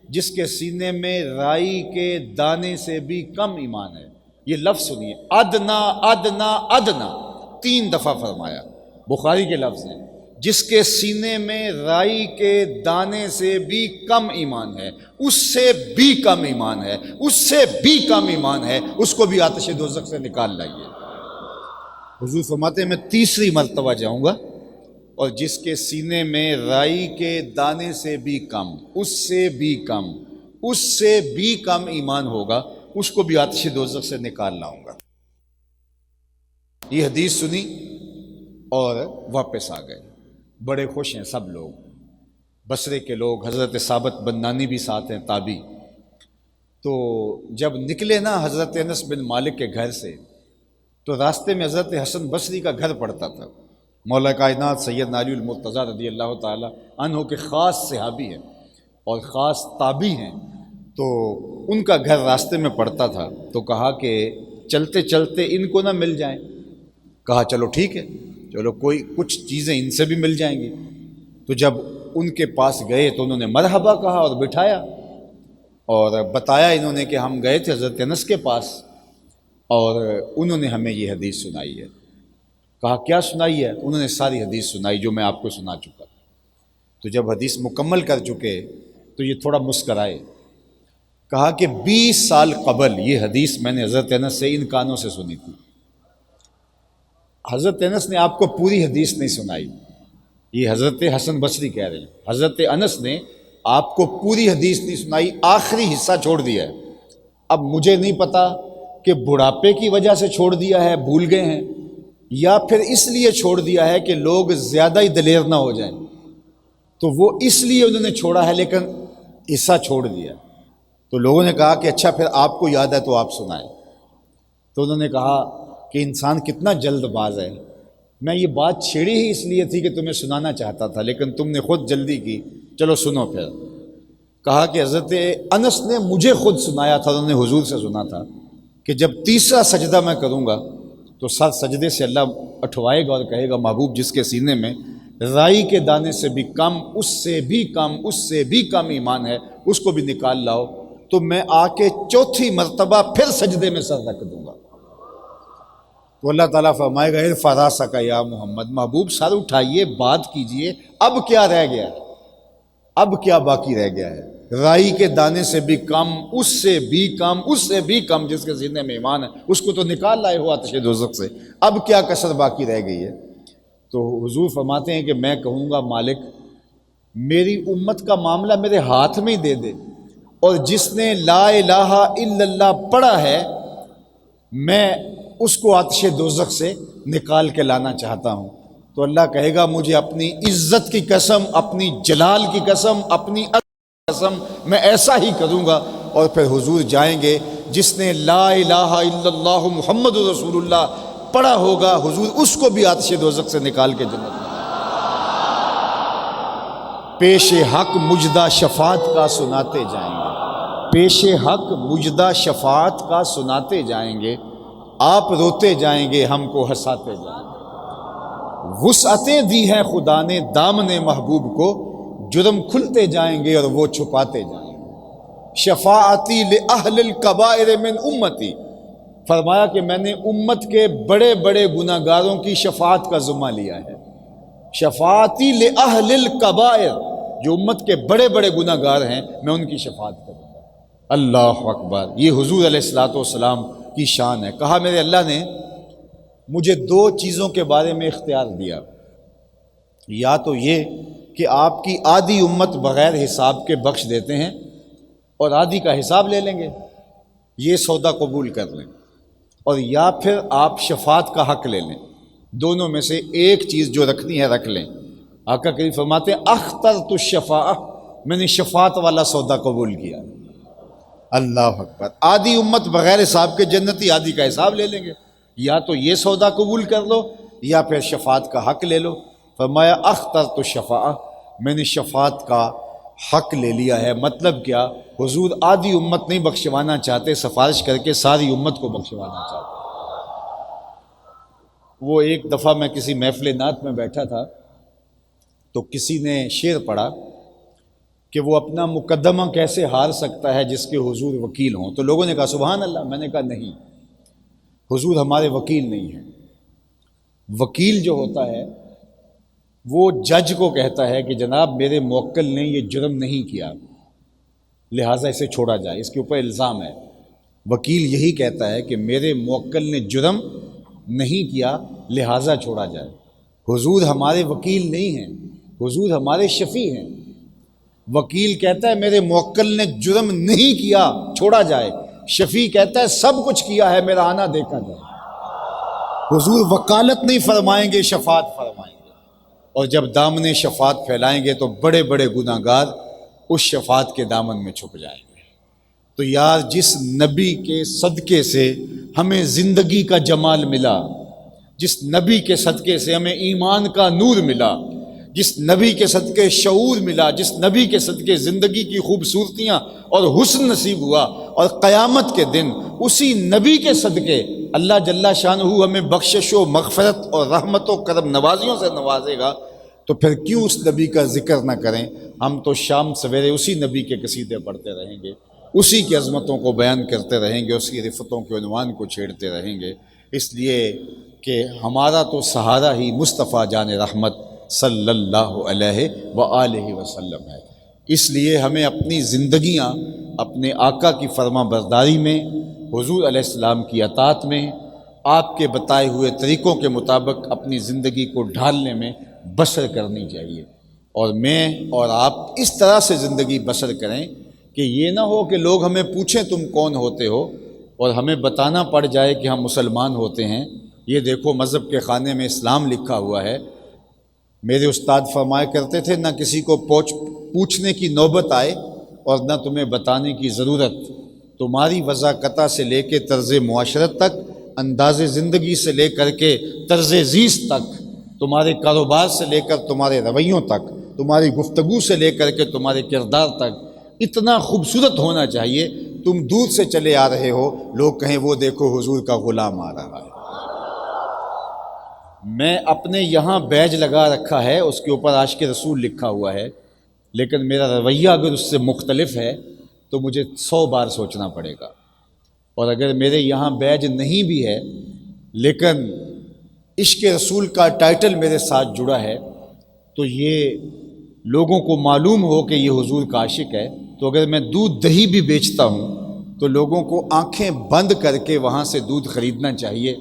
جس کے سینے میں رائی کے دانے سے بھی کم ایمان ہے، یہ لفظ سنیے، ادنا ادنا ادنا، 3 دفعہ فرمایا، بخاری کے لفظ ہیں، جس کے سینے میں رائی کے دانے سے بھی کم ایمان ہے، اس سے بھی کم ایمان ہے، اس سے بھی کم ایمان ہے، اس کو بھی آتش دوزخ سے نکال لائیے۔ حضور فرماتے ہیں میں تیسری مرتبہ جاؤں گا، اور جس کے سینے میں رائی کے دانے سے بھی کم، اس سے بھی کم، اس سے بھی کم ایمان ہوگا، اس کو بھی آتش دوزخ سے نکال لاؤں گا۔ یہ حدیث سنی اور واپس آ گئے، بڑے خوش ہیں سب لوگ، بصرے کے لوگ، حضرت ثابت بنانی بھی ساتھ ہیں تابعی۔ تو جب نکلے نا حضرت انس بن مالک کے گھر سے، تو راستے میں حضرت حسن بصری کا گھر پڑتا تھا۔ مولا کائنات سیدنا علی المرتضیٰ رضی اللہ تعالی عنہ کے خاص صحابی ہیں اور خاص تابعی ہیں، تو ان کا گھر راستے میں پڑتا تھا۔ تو کہا کہ چلتے چلتے ان کو نہ مل جائیں۔ کہا چلو ٹھیک ہے، چلو کوئی کچھ چیزیں ان سے بھی مل جائیں گی۔ تو جب ان کے پاس گئے تو انہوں نے مرحبا کہا اور بٹھایا، اور بتایا انہوں نے کہ ہم گئے تھے حضرت انس کے پاس اور انہوں نے ہمیں یہ حدیث سنائی ہے۔ کہا کیا سنائی ہے؟ انہوں نے ساری حدیث سنائی جو میں آپ کو سنا چکا۔ تو جب حدیث مکمل کر چکے تو یہ تھوڑا مسکرائے۔ کہا کہ 20 سال قبل یہ حدیث میں نے حضرت انس سے ان کانوں سے سنی تھی۔ حضرت انس نے آپ کو پوری حدیث نہیں سنائی، یہ حضرت حسن بصری کہہ رہے ہیں۔ حضرت انس نے آپ کو پوری حدیث نہیں سنائی، آخری حصہ چھوڑ دیا ہے۔ اب مجھے نہیں پتا کہ بڑھاپے کی وجہ سے چھوڑ دیا ہے، بھول گئے ہیں، یا پھر اس لیے چھوڑ دیا ہے کہ لوگ زیادہ ہی دلیر نہ ہو جائیں، تو وہ اس لیے انہوں نے چھوڑا ہے، لیکن حصہ چھوڑ دیا۔ تو لوگوں نے کہا کہ اچھا پھر آپ کو یاد ہے تو آپ سنائیں۔ تو انہوں نے کہا کہ انسان کتنا جلد باز ہے، میں یہ بات چھیڑی ہی اس لیے تھی کہ تمہیں سنانا چاہتا تھا، لیکن تم نے خود جلدی کی، چلو سنو پھر۔ کہا کہ حضرت انس نے مجھے خود سنایا تھا، انہوں نے حضور سے سنا تھا کہ جب تیسرا سجدہ میں کروں گا تو سر سجدے سے اللہ اٹھوائے گا اور کہے گا محبوب جس کے سینے میں رائی کے دانے سے بھی کم، اس سے بھی کم، اس سے بھی کم ایمان ہے، اس کو بھی نکال لاؤ، تو میں آ کے چوتھی مرتبہ پھر سجدے میں سر رکھ دوں گا۔ تو اللہ تعالیٰ فرمائے گا ارفع راسک یا محمد، محبوب سر اٹھائیے، بات کیجئے، اب کیا رہ گیا ہے، اب کیا باقی رہ گیا ہے؟ رائی کے دانے سے بھی کم، اس سے بھی کم، اس سے بھی کم جس کے سینے میں ایمان ہے، اس کو تو نکال لائے ہو آتش دوزخ سے، اب کیا کسر باقی رہ گئی ہے؟ تو حضور فرماتے ہیں کہ میں کہوں گا مالک میری امت کا معاملہ میرے ہاتھ میں ہی دے دے، اور جس نے لا الہ الا اللہ پڑھا ہے میں اس کو آتش دوزخ سے نکال کے لانا چاہتا ہوں۔ تو اللہ کہے گا مجھے اپنی عزت کی قسم، اپنی جلال کی قسم، اپنی قسم میں ایسا ہی کروں گا، اور پھر حضور جائیں گے جس نے لا الہ الا اللہ محمد رسول اللہ پڑھا ہوگا، حضور اس کو بھی آتش دوزخ سے نکال کے جنت میں پیش حق مجدہ شفاعت کا سناتے جائیں گے، پیش حق مجدہ شفاعت کا سناتے جائیں گے، آپ روتے جائیں گے ہم کو ہنساتے جائیں گے۔ وسعتیں دی ہیں خدا نے دامن محبوب کو، جرم کھلتے جائیں گے اور وہ چھپاتے جائیں گے۔ شفاعتی لأہل الکبائر من امتی، فرمایا کہ میں نے امت کے بڑے بڑے گناہ گاروں کی شفاعت کا ذمہ لیا ہے۔ شفاعتی لأہل الکبائر، جو امت کے بڑے بڑے گناہ گار ہیں میں ان کی شفاعت کروں گا۔ اللہ اکبر، یہ حضور علیہ الصلوۃ والسلام کی شان ہے۔ کہا میرے اللہ نے مجھے 2 چیزوں کے بارے میں اختیار دیا، یا تو یہ کہ آپ کی آدھی امت بغیر حساب کے بخش دیتے ہیں اور آدھی کا حساب لے لیں گے، یہ سودا قبول کر لیں، اور یا پھر آپ شفاعت کا حق لے لیں، دونوں میں سے ایک چیز جو رکھنی ہے رکھ لیں۔ آقا کریم فرماتے ہیں اخترت الشفاعہ، میں نے شفاعت والا سودا قبول کیا۔ اللہ اکبر، آدھی امت بغیر حساب کے جنتی، آدھی کا حساب لے لیں گے، یا تو یہ سودا قبول کر لو یا پھر شفاعت کا حق لے لو۔ فرمایا اخترت الشفاعہ، میں نے شفاعت کا حق لے لیا ہے۔ مطلب کیا؟ حضور آدھی امت نہیں بخشوانا چاہتے، سفارش کر کے ساری امت کو بخشوانا چاہتے۔ وہ ایک دفعہ میں کسی محفل نعت میں بیٹھا تھا تو کسی نے شعر پڑھا کہ وہ اپنا مقدمہ کیسے ہار سکتا ہے جس کے حضور وکیل ہوں، تو لوگوں نے کہا سبحان اللہ، میں نے کہا نہیں، حضور ہمارے وکیل نہیں ہیں۔ وکیل جو ہوتا ہے وہ جج کو کہتا ہے کہ جناب میرے موکل نے یہ جرم نہیں کیا لہٰذا اسے چھوڑا جائے، اس کے اوپر الزام ہے۔ وکیل یہی کہتا ہے کہ میرے موکل نے جرم نہیں کیا لہٰذا چھوڑا جائے۔ حضور ہمارے وکیل نہیں ہیں، حضور ہمارے شفیع ہیں۔ وکیل کہتا ہے میرے موکل نے جرم نہیں کیا چھوڑا جائے، شفیع کہتا ہے سب کچھ کیا ہے میرا آنا دیکھا جائے۔ حضور وکالت نہیں فرمائیں گے، شفاعت فرمائیں گے، اور جب دامن شفاعت پھیلائیں گے تو بڑے بڑے گناہ گار اس شفاعت کے دامن میں چھپ جائیں گے۔ تو یار جس نبی کے صدقے سے ہمیں زندگی کا جمال ملا، جس نبی کے صدقے سے ہمیں ایمان کا نور ملا، جس نبی کے صدقے شعور ملا، جس نبی کے صدقے زندگی کی خوبصورتیاں اور حسن نصیب ہوا، اور قیامت کے دن اسی نبی کے صدقے اللہ جل شانہ ہمیں بخشش و مغفرت اور رحمت و کرم نوازیوں سے نوازے گا، تو پھر کیوں اس نبی کا ذکر نہ کریں؟ ہم تو شام سویرے اسی نبی کے قصیدے پڑھتے رہیں گے، اسی کی عظمتوں کو بیان کرتے رہیں گے، اس کی رفتوں کے عنوان کو چھیڑتے رہیں گے، اس لیے کہ ہمارا تو سہارا ہی مصطفیٰ جان رحمت صلی اللہ علیہ وآلہ وسلم ہے۔ اس لیے ہمیں اپنی زندگیاں اپنے آقا کی فرما برداری میں، حضور علیہ السلام کی اطاعت میں، آپ کے بتائے ہوئے طریقوں کے مطابق اپنی زندگی کو ڈھالنے میں بسر کرنی چاہیے، اور میں اور آپ اس طرح سے زندگی بسر کریں کہ یہ نہ ہو کہ لوگ ہمیں پوچھیں تم کون ہوتے ہو، اور ہمیں بتانا پڑ جائے کہ ہم مسلمان ہوتے ہیں، یہ دیکھو مذہب کے خانے میں اسلام لکھا ہوا ہے۔ میرے استاد فرمایا کرتے تھے نہ کسی کو پوچھنے کی نوبت آئے اور نہ تمہیں بتانے کی ضرورت، تمہاری وضاقتہ سے لے کے طرز معاشرت تک، انداز زندگی سے لے کر کے طرز زیست تک، تمہارے کاروبار سے لے کر تمہارے رویوں تک، تمہاری گفتگو سے لے کر کے تمہارے کردار تک اتنا خوبصورت ہونا چاہیے، تم دور سے چلے آ رہے ہو، لوگ کہیں وہ دیکھو حضور کا غلام آ رہا ہے۔ میں اپنے یہاں بیج لگا رکھا ہے، اس کے اوپر عاشق رسول لکھا ہوا ہے، لیکن میرا رویہ اگر اس سے مختلف ہے تو مجھے 100 بار سوچنا پڑے گا، اور اگر میرے یہاں بیج نہیں بھی ہے لیکن عشق رسول کا ٹائٹل میرے ساتھ جڑا ہے، تو یہ لوگوں کو معلوم ہو کہ یہ حضور کا عاشق ہے، تو اگر میں دودھ دہی بھی بیچتا ہوں تو لوگوں کو آنکھیں بند کر کے وہاں سے دودھ خریدنا چاہیے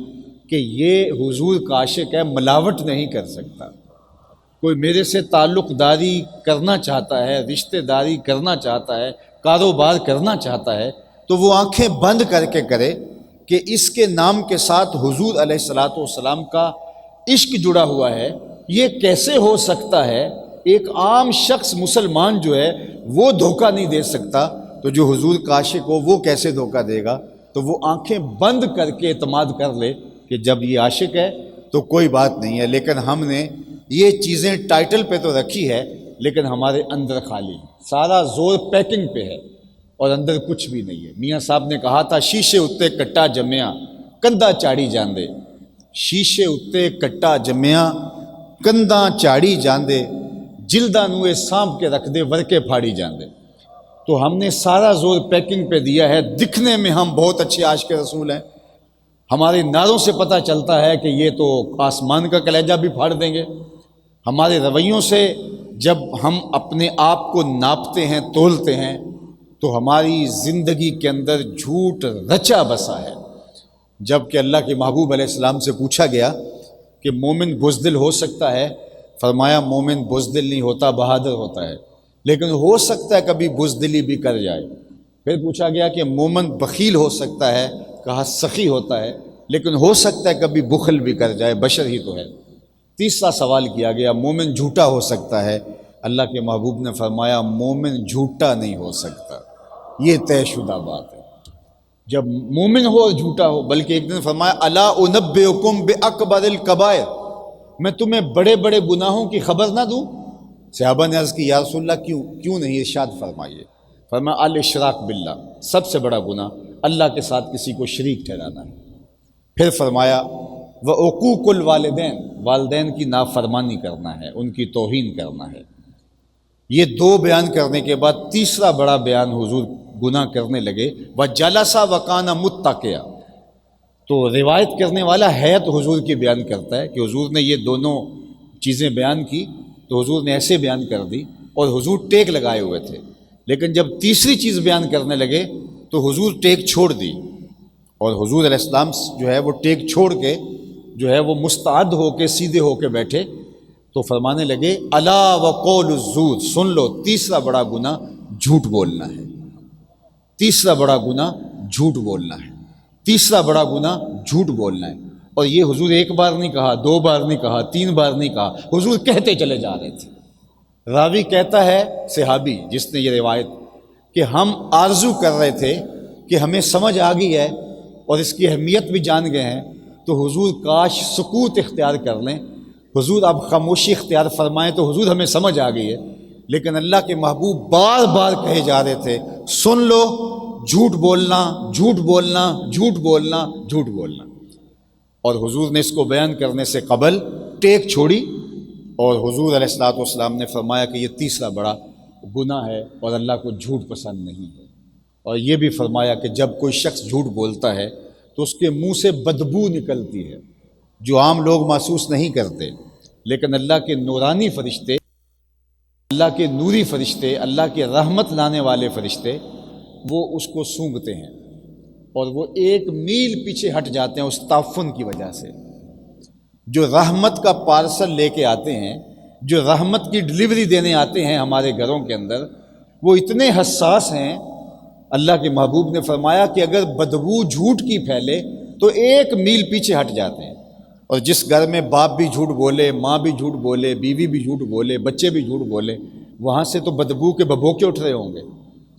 کہ یہ حضور کا عاشق ہے، ملاوٹ نہیں کر سکتا۔ کوئی میرے سے تعلق داری کرنا چاہتا ہے، رشتہ داری کرنا چاہتا ہے، کاروبار کرنا چاہتا ہے، تو وہ آنکھیں بند کر کے کرے کہ اس کے نام کے ساتھ حضور علیہ الصلاۃ والسلام کا عشق جڑا ہوا ہے۔ یہ کیسے ہو سکتا ہے؟ ایک عام شخص مسلمان جو ہے وہ دھوکہ نہیں دے سکتا، تو جو حضور کا عاشق ہو وہ کیسے دھوکہ دے گا؟ تو وہ آنکھیں بند کر کے اعتماد کر لے کہ جب یہ عاشق ہے تو کوئی بات نہیں ہے۔ لیکن ہم نے یہ چیزیں ٹائٹل پہ تو رکھی ہے، لیکن ہمارے اندر خالی، سارا زور پیکنگ پہ ہے اور اندر کچھ بھی نہیں ہے۔ میاں صاحب نے کہا تھا شیشے اتے کٹا جمیا کندھا چاڑی جاندے، شیشے اتے کٹا جمیا کندھا چاڑی جاندے، جلداں نوے سانپ کے رکھ دے ورکے پھاڑی جاندے۔ تو ہم نے سارا زور پیکنگ پہ دیا ہے۔ دکھنے میں ہم بہت اچھے عاشق رسول ہیں، ہمارے نعروں سے پتہ چلتا ہے کہ یہ تو آسمان کا کلیجہ بھی پھاڑ دیں گے۔ ہمارے رویوں سے جب ہم اپنے آپ کو ناپتے ہیں، تولتے ہیں، تو ہماری زندگی کے اندر جھوٹ رچا بسا ہے۔ جب کہ اللہ کے محبوب علیہ السلام سے پوچھا گیا کہ مومن بزدل ہو سکتا ہے؟ فرمایا مومن بزدل نہیں ہوتا، بہادر ہوتا ہے، لیکن ہو سکتا ہے کبھی بزدلی بھی کر جائے۔ پھر پوچھا گیا کہ مومن بخیل ہو سکتا ہے؟ کہا سخی ہوتا ہے، لیکن ہو سکتا ہے کبھی بخل بھی کر جائے، بشر ہی تو ہے۔ تیسرا سوال کیا گیا مومن جھوٹا ہو سکتا ہے؟ اللہ کے محبوب نے فرمایا مومن جھوٹا نہیں ہو سکتا، یہ طے شدہ بات ہے۔ جب مومن ہو اور جھوٹا ہو، بلکہ ایک دن فرمایا الا انبئکم باکبر الکبائر، میں تمہیں بڑے بڑے گناہوں کی خبر نہ دوں؟ صحابہ نے عرض کی یا رسول اللہ کیوں نہیں؟ ارشاد فرمائیے۔ فرمایا الاشراک باللہ، سب سے بڑا گناہ اللہ کے ساتھ کسی کو شریک ٹھہرانا ہے۔ پھر فرمایا وعقوق الوالدین، والدین کی نافرمانی کرنا ہے، ان کی توہین کرنا ہے۔ یہ دو بیان کرنے کے بعد تیسرا بڑا بیان حضور گناہ کرنے لگے، وجلسا وکانا متکئا۔ تو روایت کرنے والا حیت حضور کی بیان کرتا ہے کہ حضور نے یہ دونوں چیزیں بیان کی تو حضور نے ایسے بیان کر دی، اور حضور ٹیک لگائے ہوئے تھے، لیکن جب تیسری چیز بیان کرنے لگے تو حضور ٹیک چھوڑ دی، اور حضور علیہ السلام جو ہے وہ ٹیک چھوڑ کے جو ہے وہ مستعد ہو کے سیدھے ہو کے بیٹھے، تو فرمانے لگے الا وقول الزور، سن لو تیسرا بڑا گناہ جھوٹ بولنا ہے، تیسرا بڑا گناہ جھوٹ بولنا ہے، تیسرا بڑا گناہ جھوٹ بولنا ہے۔ اور یہ حضور ایک بار نہیں کہا، دو بار نہیں کہا، تین بار نہیں کہا، حضور کہتے چلے جا رہے تھے۔ راوی کہتا ہے، صحابی جس نے یہ روایت، کہ ہم آرزو کر رہے تھے کہ ہمیں سمجھ آ گئی ہے اور اس کی اہمیت بھی جان گئے ہیں تو حضور کاش سکوت اختیار کر لیں، حضور آپ خاموشی اختیار فرمائیں تو حضور ہمیں سمجھ آ گئی ہے، لیکن اللہ کے محبوب بار بار کہے جا رہے تھے سن لو، جھوٹ بولنا، جھوٹ بولنا، جھوٹ بولنا، جھوٹ بولنا، اور حضور نے اس کو بیان کرنے سے قبل ٹیک چھوڑی، اور حضور علیہ الصلوۃ والسلام نے فرمایا کہ یہ تیسرا بڑا گناہ ہے اور اللہ کو جھوٹ پسند نہیں ہے، اور یہ بھی فرمایا کہ جب کوئی شخص جھوٹ بولتا ہے تو اس کے منہ سے بدبو نکلتی ہے جو عام لوگ محسوس نہیں کرتے، لیکن اللہ کے نورانی فرشتے، اللہ کے نوری فرشتے، اللہ کے رحمت لانے والے فرشتے وہ اس کو سونگھتے ہیں اور وہ 1 میل پیچھے ہٹ جاتے ہیں اس تعفن کی وجہ سے۔ جو رحمت کا پارسل لے کے آتے ہیں، جو رحمت کی ڈلیوری دینے آتے ہیں ہمارے گھروں کے اندر، وہ اتنے حساس ہیں، اللہ کے محبوب نے فرمایا کہ اگر بدبو جھوٹ کی پھیلے تو 1 میل پیچھے ہٹ جاتے ہیں، اور جس گھر میں باپ بھی جھوٹ بولے، ماں بھی جھوٹ بولے، بیوی بھی جھوٹ بولے، بچے بھی جھوٹ بولے، وہاں سے تو بدبو کے ببوکے اٹھ رہے ہوں گے،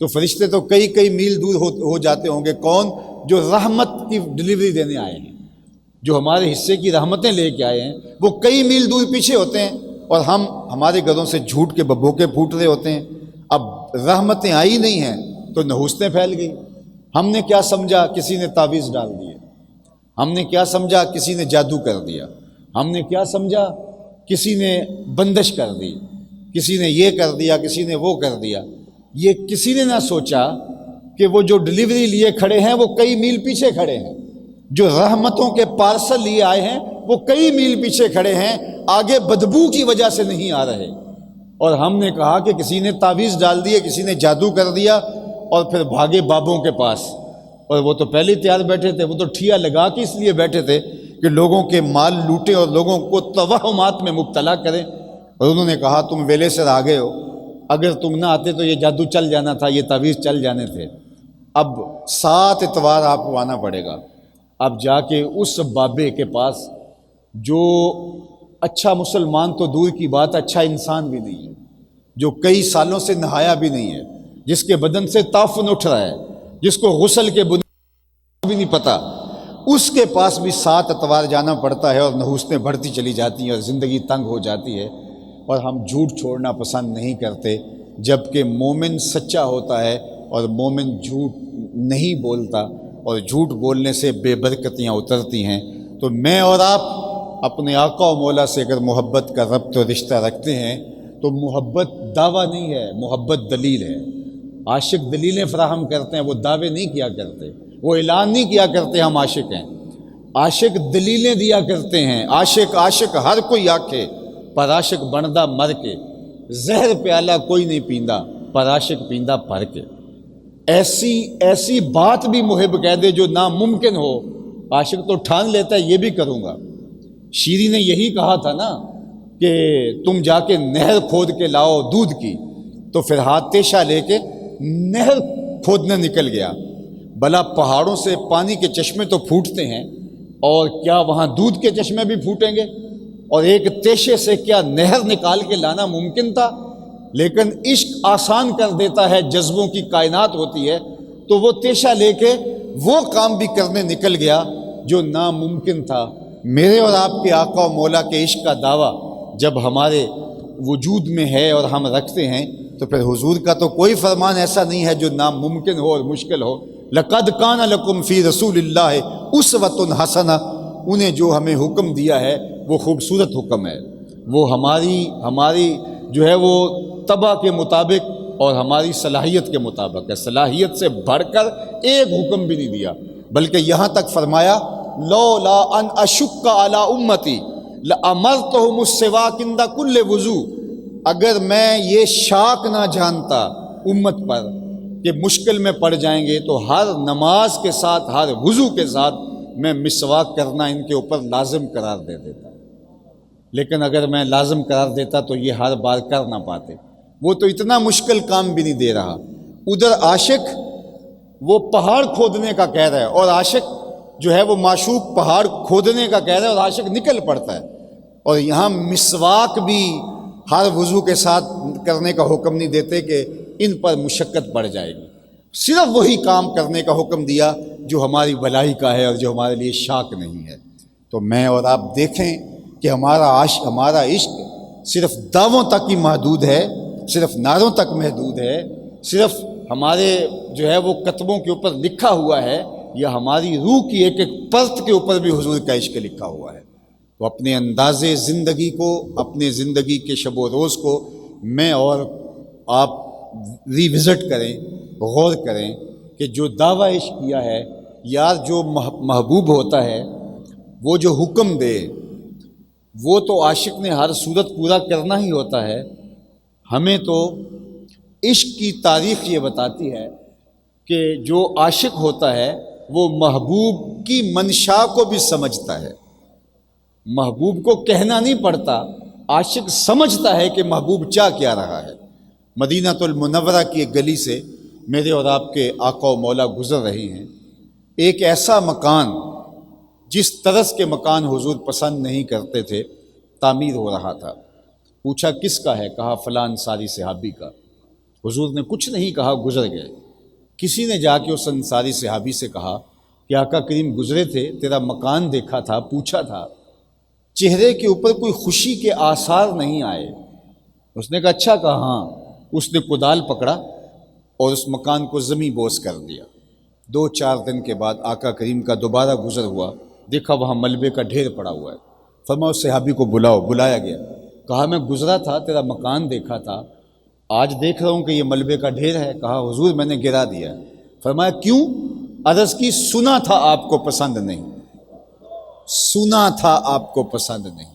تو فرشتے تو کئی میل دور ہو جاتے ہوں گے۔ کون؟ جو رحمت کی ڈلیوری دینے آئے ہیں، جو ہمارے حصے کی رحمتیں لے کے آئے ہیں، وہ کئی میل دور پیچھے ہوتے ہیں، اور ہم ہمارے گھروں سے جھوٹ کے ببوکے پھوٹ رہے ہوتے ہیں۔ اب رحمتیں آئی نہیں ہیں تو نحوستیں پھیل گئی۔ ہم نے کیا سمجھا؟ کسی نے تعویذ ڈال دیے، ہم نے کیا سمجھا؟ کسی نے جادو کر دیا، ہم نے کیا سمجھا؟ کسی نے بندش کر دی، کسی نے یہ کر دیا، کسی نے وہ کر دیا۔ یہ کسی نے نہ سوچا کہ وہ جو ڈلیوری لیے کھڑے ہیں وہ کئی میل پیچھے کھڑے ہیں، جو رحمتوں کے پارسل لیے آئے ہیں وہ کئی میل پیچھے کھڑے ہیں، آگے بدبو کی وجہ سے نہیں آ رہے۔ اور ہم نے کہا کہ کسی نے تعویذ ڈال دیے، کسی نے جادو کر دیا، اور پھر بھاگے بابوں کے پاس، اور وہ تو پہلے تیار بیٹھے تھے، وہ تو ٹھیا لگا کے اس لیے بیٹھے تھے کہ لوگوں کے مال لوٹیں اور لوگوں کو توہمات میں مبتلا کریں۔ اور انہوں نے کہا تم ویلے سے آ گئے ہو، اگر تم نہ آتے تو یہ جادو چل جانا تھا، یہ تعویذ چل جانے تھے۔ اب 7 اتوار آپ کو آنا پڑے گا، اب جا کے اس بابے کے پاس جو اچھا مسلمان تو دور کی بات، اچھا انسان بھی نہیں ہے، جو کئی سالوں سے نہایا بھی نہیں ہے، جس کے بدن سے تعفن اٹھ رہا ہے، جس کو غسل کے بنیاد بھی نہیں پتہ، اس کے پاس بھی 7 اتوار جانا پڑتا ہے، اور نحوستیں بڑھتی چلی جاتی ہیں اور زندگی تنگ ہو جاتی ہے، اور ہم جھوٹ چھوڑنا پسند نہیں کرتے، جبکہ مومن سچا ہوتا ہے اور مومن جھوٹ نہیں بولتا، اور جھوٹ بولنے سے بے برکتیاں اترتی ہیں۔ تو میں اور آپ اپنے آقا و مولا سے اگر محبت کا ربط و رشتہ رکھتے ہیں تو محبت دعویٰ نہیں ہے، محبت دلیل ہے۔ عاشق دلیلیں فراہم کرتے ہیں، وہ دعوے نہیں کیا کرتے، وہ اعلان نہیں کیا کرتے ہم عاشق ہیں۔ عاشق دلیلیں دیا کرتے ہیں۔ عاشق ہر کوئی آکھے، پر عاشق بندہ مر کے، زہر پیالہ کوئی نہیں پیندا، پر عاشق پیندا بھر کے۔ ایسی بات بھی محب کہہ دے جو ناممکن ہو، عاشق تو ٹھان لیتا ہے یہ بھی کروں گا۔ شیری نے یہی کہا تھا نا کہ تم جا کے نہر کھود کے لاؤ دودھ کی، تو پھر ہاتھ تیشہ لے کے نہر کھودنے نکل گیا۔ بھلا پہاڑوں سے پانی کے چشمے تو پھوٹتے ہیں، اور کیا وہاں دودھ کے چشمے بھی پھوٹیں گے؟ اور ایک تیشے سے کیا نہر نکال کے لانا ممکن تھا؟ لیکن عشق آسان کر دیتا ہے، جذبوں کی کائنات ہوتی ہے، تو وہ تیشہ لے کے وہ کام بھی کرنے نکل گیا جو ناممکن تھا۔ میرے اور آپ کے آقا و مولا کے عشق کا دعویٰ جب ہمارے وجود میں ہے اور ہم رکھتے ہیں، تو پھر حضور کا تو کوئی فرمان ایسا نہیں ہے جو ناممکن ہو اور مشکل ہو۔ لَقَدْ كَانَ لَكُمْ فِي رَسُولِ اللَّهِ أُسْوَةٌ حَسَنَةٌ، انہیں جو ہمیں حکم دیا ہے وہ خوبصورت حکم ہے، وہ ہماری جو ہے وہ طبع کے مطابق اور ہماری صلاحیت کے مطابق ہے۔ صلاحیت سے بڑھ کر ایک حکم بھی نہیں دیا، بلکہ یہاں تک فرمایا لولا ان اشق علی امتی لامرتهم السواک عند کل وضو، اگر میں یہ شاک نہ جانتا امت پر کہ مشکل میں پڑ جائیں گے تو ہر نماز کے ساتھ، ہر وضو کے ساتھ میں مسواک کرنا ان کے اوپر لازم قرار دے دیتا، لیکن اگر میں لازم قرار دیتا تو یہ ہر بار کر نہ پاتے۔ وہ تو اتنا مشکل کام بھی نہیں دے رہا۔ ادھر عاشق وہ پہاڑ کھودنے کا کہہ رہا ہے، اور عاشق جو ہے وہ معشوق پہاڑ کھودنے کا کہہ رہا ہے، اور عاشق نکل پڑتا ہے۔ اور یہاں مسواک بھی ہر وضو کے ساتھ کرنے کا حکم نہیں دیتے کہ ان پر مشقت پڑ جائے گی، صرف وہی کام کرنے کا حکم دیا جو ہماری بھلائی کا ہے اور جو ہمارے لیے شاک نہیں ہے۔ تو میں اور آپ دیکھیں کہ ہمارا عشق صرف دعووں تک ہی محدود ہے، صرف نعروں تک محدود ہے، صرف ہمارے جو ہے وہ کتبوں کے اوپر لکھا ہوا ہے، یا ہماری روح کی ایک ایک پرت کے اوپر بھی حضور کا عشق لکھا ہوا ہے۔ تو اپنے انداز زندگی کو، اپنے زندگی کے شب و روز کو میں اور آپ ریوزٹ کریں، غور کریں کہ جو دعویٰ عشق کیا ہے، یار جو محبوب ہوتا ہے وہ جو حکم دے وہ تو عاشق نے ہر صورت پورا کرنا ہی ہوتا ہے۔ ہمیں تو عشق کی تاریخ یہ بتاتی ہے کہ جو عاشق ہوتا ہے وہ محبوب کی منشا کو بھی سمجھتا ہے۔ محبوب کو کہنا نہیں پڑتا، عاشق سمجھتا ہے کہ محبوب چاہ کیا رہا ہے۔ مدینہ المنورہ کی ایک گلی سے میرے اور آپ کے آقا و مولا گزر رہے ہیں۔ ایک ایسا مکان جس طرز کے مکان حضور پسند نہیں کرتے تھے تعمیر ہو رہا تھا۔ پوچھا کس کا ہے؟ کہا فلاں انصاری صحابی کا۔ حضور نے کچھ نہیں کہا، گزر گئے۔ کسی نے جا کے اس انصاری صحابی سے کہا کہ آقا کریم گزرے تھے، تیرا مکان دیکھا تھا، پوچھا تھا، چہرے کے اوپر کوئی خوشی کے آثار نہیں آئے۔ اس نے کہا اچھا، کہا ہاں۔ اس نے کدال پکڑا اور اس مکان کو زمیں بوس کر دیا۔ 2-4 دن کے بعد آقا کریم کا دوبارہ گزر ہوا، دیکھا وہاں ملبے کا ڈھیر پڑا ہوا ہے۔ فرمایا اس صحابی کو بلاؤ۔ بلایا گیا، کہا میں گزرا تھا، تیرا مکان دیکھا تھا، آج دیکھ رہا ہوں کہ یہ ملبے کا ڈھیر ہے۔ کہا حضور میں نے گرا دیا۔ فرمایا کیوں؟ عرض کی سنا تھا آپ کو پسند نہیں، سنا تھا آپ کو پسند نہیں۔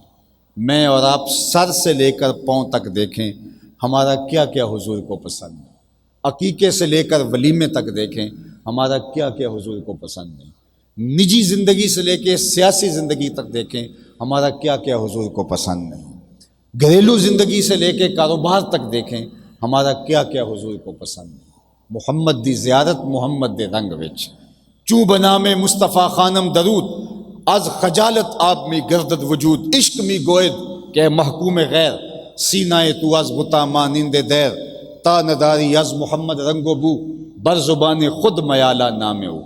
میں اور آپ سر سے لے کر پاؤں تک دیکھیں ہمارا کیا کیا حضور کو پسند ہے۔ عقیقے سے لے کر ولیمے تک دیکھیں ہمارا کیا کیا حضور کو پسند نہیں۔ نجی زندگی سے لے کے سیاسی زندگی تک دیکھیں ہمارا کیا کیا حضور کو پسند نہیں۔ گھریلو زندگی سے لے کے کاروبار تک دیکھیں ہمارا کیا کیا حضور کو پسند نہیں۔ محمد دی زیارت محمد دے رنگ وچ، چوں بنا میں مصطفیٰ خانم درود، از خجالت آپ می گردد وجود، عشق می گوید کہ محکوم غیر، سینہ تو از بتا مانند دیر، تا نداری از محمد رنگ و بو، بر زبان خود میالہ نام ہو۔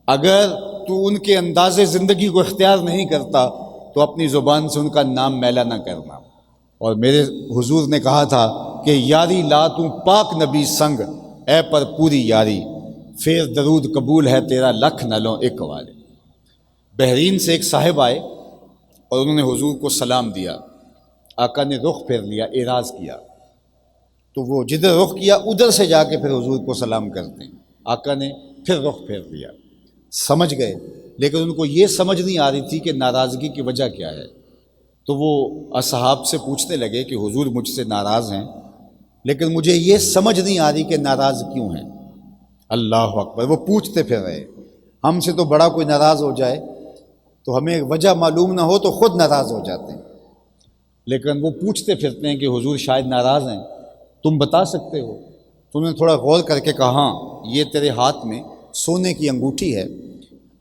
اگر تو ان کے انداز زندگی کو اختیار نہیں کرتا تو اپنی زبان سے ان کا نام میلا نہ کرنا۔ اور میرے حضور نے کہا تھا کہ یاری لا تو پاک نبی سنگ، اے پر پوری یاری، پھر درود قبول ہے تیرا لکھ نہ لو ایک والے۔ بحرین سے ایک صاحب آئے اور انہوں نے حضور کو سلام دیا۔ آقا نے رخ پھیر لیا، اعراض کیا، تو وہ جدھر رخ کیا ادھر سے جا کے پھر حضور کو سلام کرتے ہیں۔ آقا نے پھر رخ پھیر لیا، سمجھ گئے، لیکن ان کو یہ سمجھ نہیں آ رہی تھی کہ ناراضگی کی وجہ کیا ہے۔ تو وہ اصحاب سے پوچھنے لگے کہ حضور مجھ سے ناراض ہیں، لیکن مجھے یہ سمجھ نہیں آ رہی کہ ناراض کیوں ہیں۔ اللہ اکبر، وہ پوچھتے پھر رہے۔ ہم سے تو بڑا کوئی ناراض ہو جائے تو ہمیں وجہ معلوم نہ ہو تو خود ناراض ہو جاتے ہیں، لیکن وہ پوچھتے پھرتے ہیں کہ حضور شاید ناراض ہیں، تم بتا سکتے ہو؟ تو انہوں نے تھوڑا غور کر کے کہا ہاں، یہ تیرے ہاتھ میں سونے کی انگوٹھی ہے،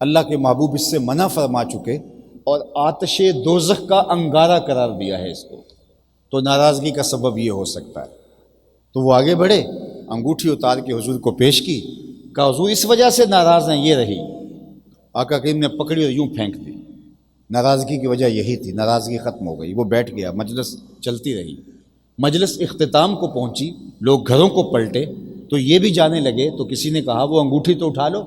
اللہ کے محبوب اس سے منع فرما چکے اور آتش دوزخ کا انگارہ قرار دیا ہے اس کو، تو ناراضگی کا سبب یہ ہو سکتا ہے۔ تو وہ آگے بڑھے، انگوٹھی اتار کے حضور کو پیش کی، کہا حضور اس وجہ سے ناراض ہیں، یہ رہی۔ آقا کریم نے پکڑی اور یوں پھینک دی۔ ناراضگی کی وجہ یہی تھی، ناراضگی ختم ہو گئی۔ وہ بیٹھ گیا، مجلس چلتی رہی۔ مجلس اختتام کو پہنچی، لوگ گھروں کو پلٹے تو یہ بھی جانے لگے، تو کسی نے کہا وہ انگوٹھی تو اٹھا لو،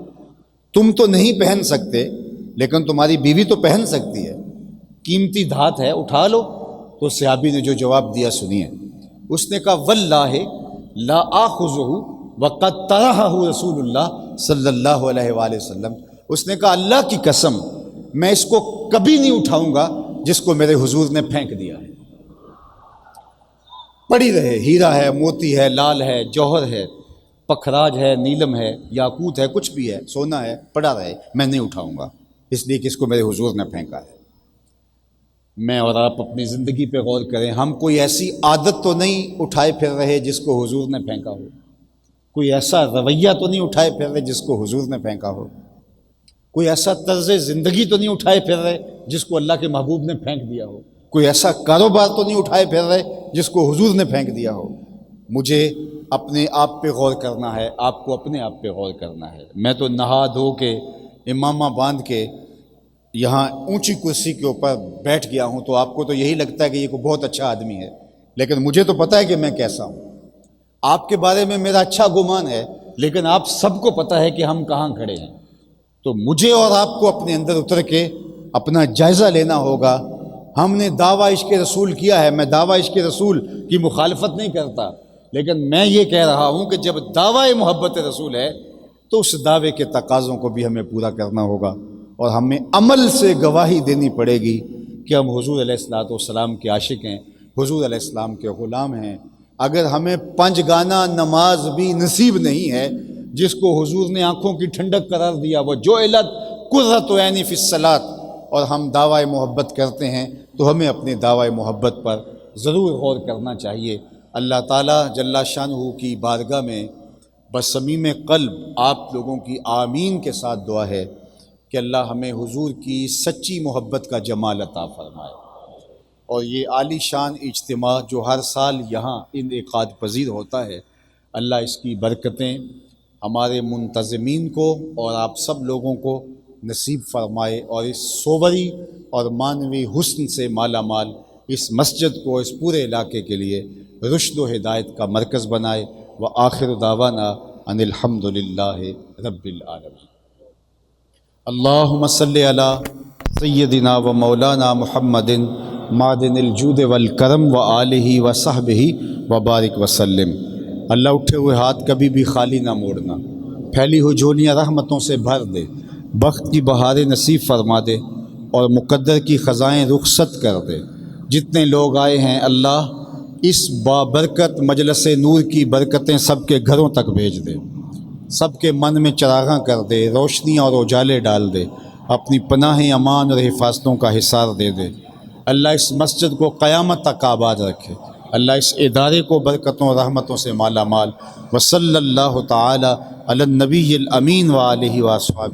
تم تو نہیں پہن سکتے لیکن تمہاری بیوی تو پہن سکتی ہے، قیمتی دھات ہے، اٹھا لو۔ تو صحابی نے جو جواب دیا سنیے، اس نے کہا واللہ لا آخذہ وقد طرحہ رسول اللہ صلی اللہ علیہ وآلہ وسلم، اس نے کہا اللہ کی قسم میں اس کو کبھی نہیں اٹھاؤں گا جس کو میرے حضور نے پھینک دیا ہے۔ پڑی رہے، ہیرا ہے، موتی ہے، لال ہے، جوہر ہے، پکھراج ہے، نیلم ہے، یاقوت ہے، کچھ بھی ہے، سونا ہے، پڑا رہے، میں نہیں اٹھاؤں گا اس لیے کہ اس کو میرے حضور نے پھینکا ہے۔ میں اور آپ اپنی زندگی پہ غور کریں، ہم کوئی ایسی عادت تو نہیں اٹھائے پھر رہے جس کو حضور نے پھینکا ہو، کوئی ایسا رویہ تو نہیں اٹھائے پھر رہے جس کو حضور نے پھینکا ہو، کوئی ایسا طرز زندگی تو نہیں اٹھائے پھر رہے جس کو اللہ کے محبوب نے پھینک دیا ہو، کوئی ایسا کاروبار تو نہیں اٹھائے پھر رہے جس کو حضور نے پھینک دیا ہو۔ مجھے اپنے آپ پہ غور کرنا ہے، آپ کو اپنے آپ پہ غور کرنا ہے۔ میں تو نہا دھو کے امامہ باندھ کے یہاں اونچی کرسی کے اوپر بیٹھ گیا ہوں تو آپ کو تو یہی لگتا ہے کہ یہ کوئی بہت اچھا آدمی ہے، لیکن مجھے تو پتہ ہے کہ میں کیسا ہوں۔ آپ کے بارے میں میرا اچھا گمان ہے، لیکن آپ سب کو پتہ ہے کہ ہم کہاں کھڑے ہیں۔ تو مجھے اور آپ کو اپنے اندر اتر کے اپنا جائزہ لینا ہوگا۔ ہم نے دعویٰ عشق رسول کیا ہے، میں دعویٰ عشق رسول کی مخالفت نہیں کرتا، لیکن میں یہ کہہ رہا ہوں کہ جب دعویٰ محبت رسول ہے تو اس دعوے کے تقاضوں کو بھی ہمیں پورا کرنا ہوگا، اور ہمیں عمل سے گواہی دینی پڑے گی کہ ہم حضور علیہ الصلوۃ والسلام کے عاشق ہیں، حضور علیہ السلام کے غلام ہیں۔ اگر ہمیں 5 گانا نماز بھی نصیب نہیں ہے، جس کو حضور نے آنکھوں کی ٹھنڈک قرار دیا، وہ جعلت قرۃ عینی فی الصلاۃ، اور ہم دعوی محبت کرتے ہیں تو ہمیں اپنے دعوی محبت پر ضرور غور کرنا چاہیے۔ اللہ تعالیٰ جل شانہ کی بارگاہ میں بصمیم قلب آپ لوگوں کی آمین کے ساتھ دعا ہے کہ اللہ ہمیں حضور کی سچی محبت کا جمال عطا فرمائے، اور یہ عالی شان اجتماع جو ہر سال یہاں انعقاد پذیر ہوتا ہے، اللہ اس کی برکتیں ہمارے منتظمین کو اور آپ سب لوگوں کو نصیب فرمائے، اور اس صوری اور معنوی حسن سے مالا مال اس مسجد کو اس پورے علاقے کے لیے رشد و ہدایت کا مرکز بنائے۔ وآخر دعوانا ان الحمد للہ رب العالمین۔ اللہم صلی علی سیدنا و مولانا محمد معدن الجود والکرم و آلہ و صحبہ وبارک وسلم۔ اللہ اٹھے ہوئے ہاتھ کبھی بھی خالی نہ موڑنا، پھیلی ہوئی جھولیاں رحمتوں سے بھر دے، بخت کی بہاریں نصیب فرما دے، اور مقدر کی خزائیں رخصت کر دے۔ جتنے لوگ آئے ہیں اللہ اس بابرکت مجلس نور کی برکتیں سب کے گھروں تک بھیج دے، سب کے من میں چراغاں کر دے، روشنیاں اور اجالے ڈال دے، اپنی پناہ امان اور حفاظتوں کا حصار دے دے۔ اللہ اس مسجد کو قیامت تک آباد رکھے، اللہ اس ادارے کو برکتوں اور رحمتوں سے مالا مال۔ وصلی اللہ تعالی علی النبی الامین و آلہ و اصحابہ۔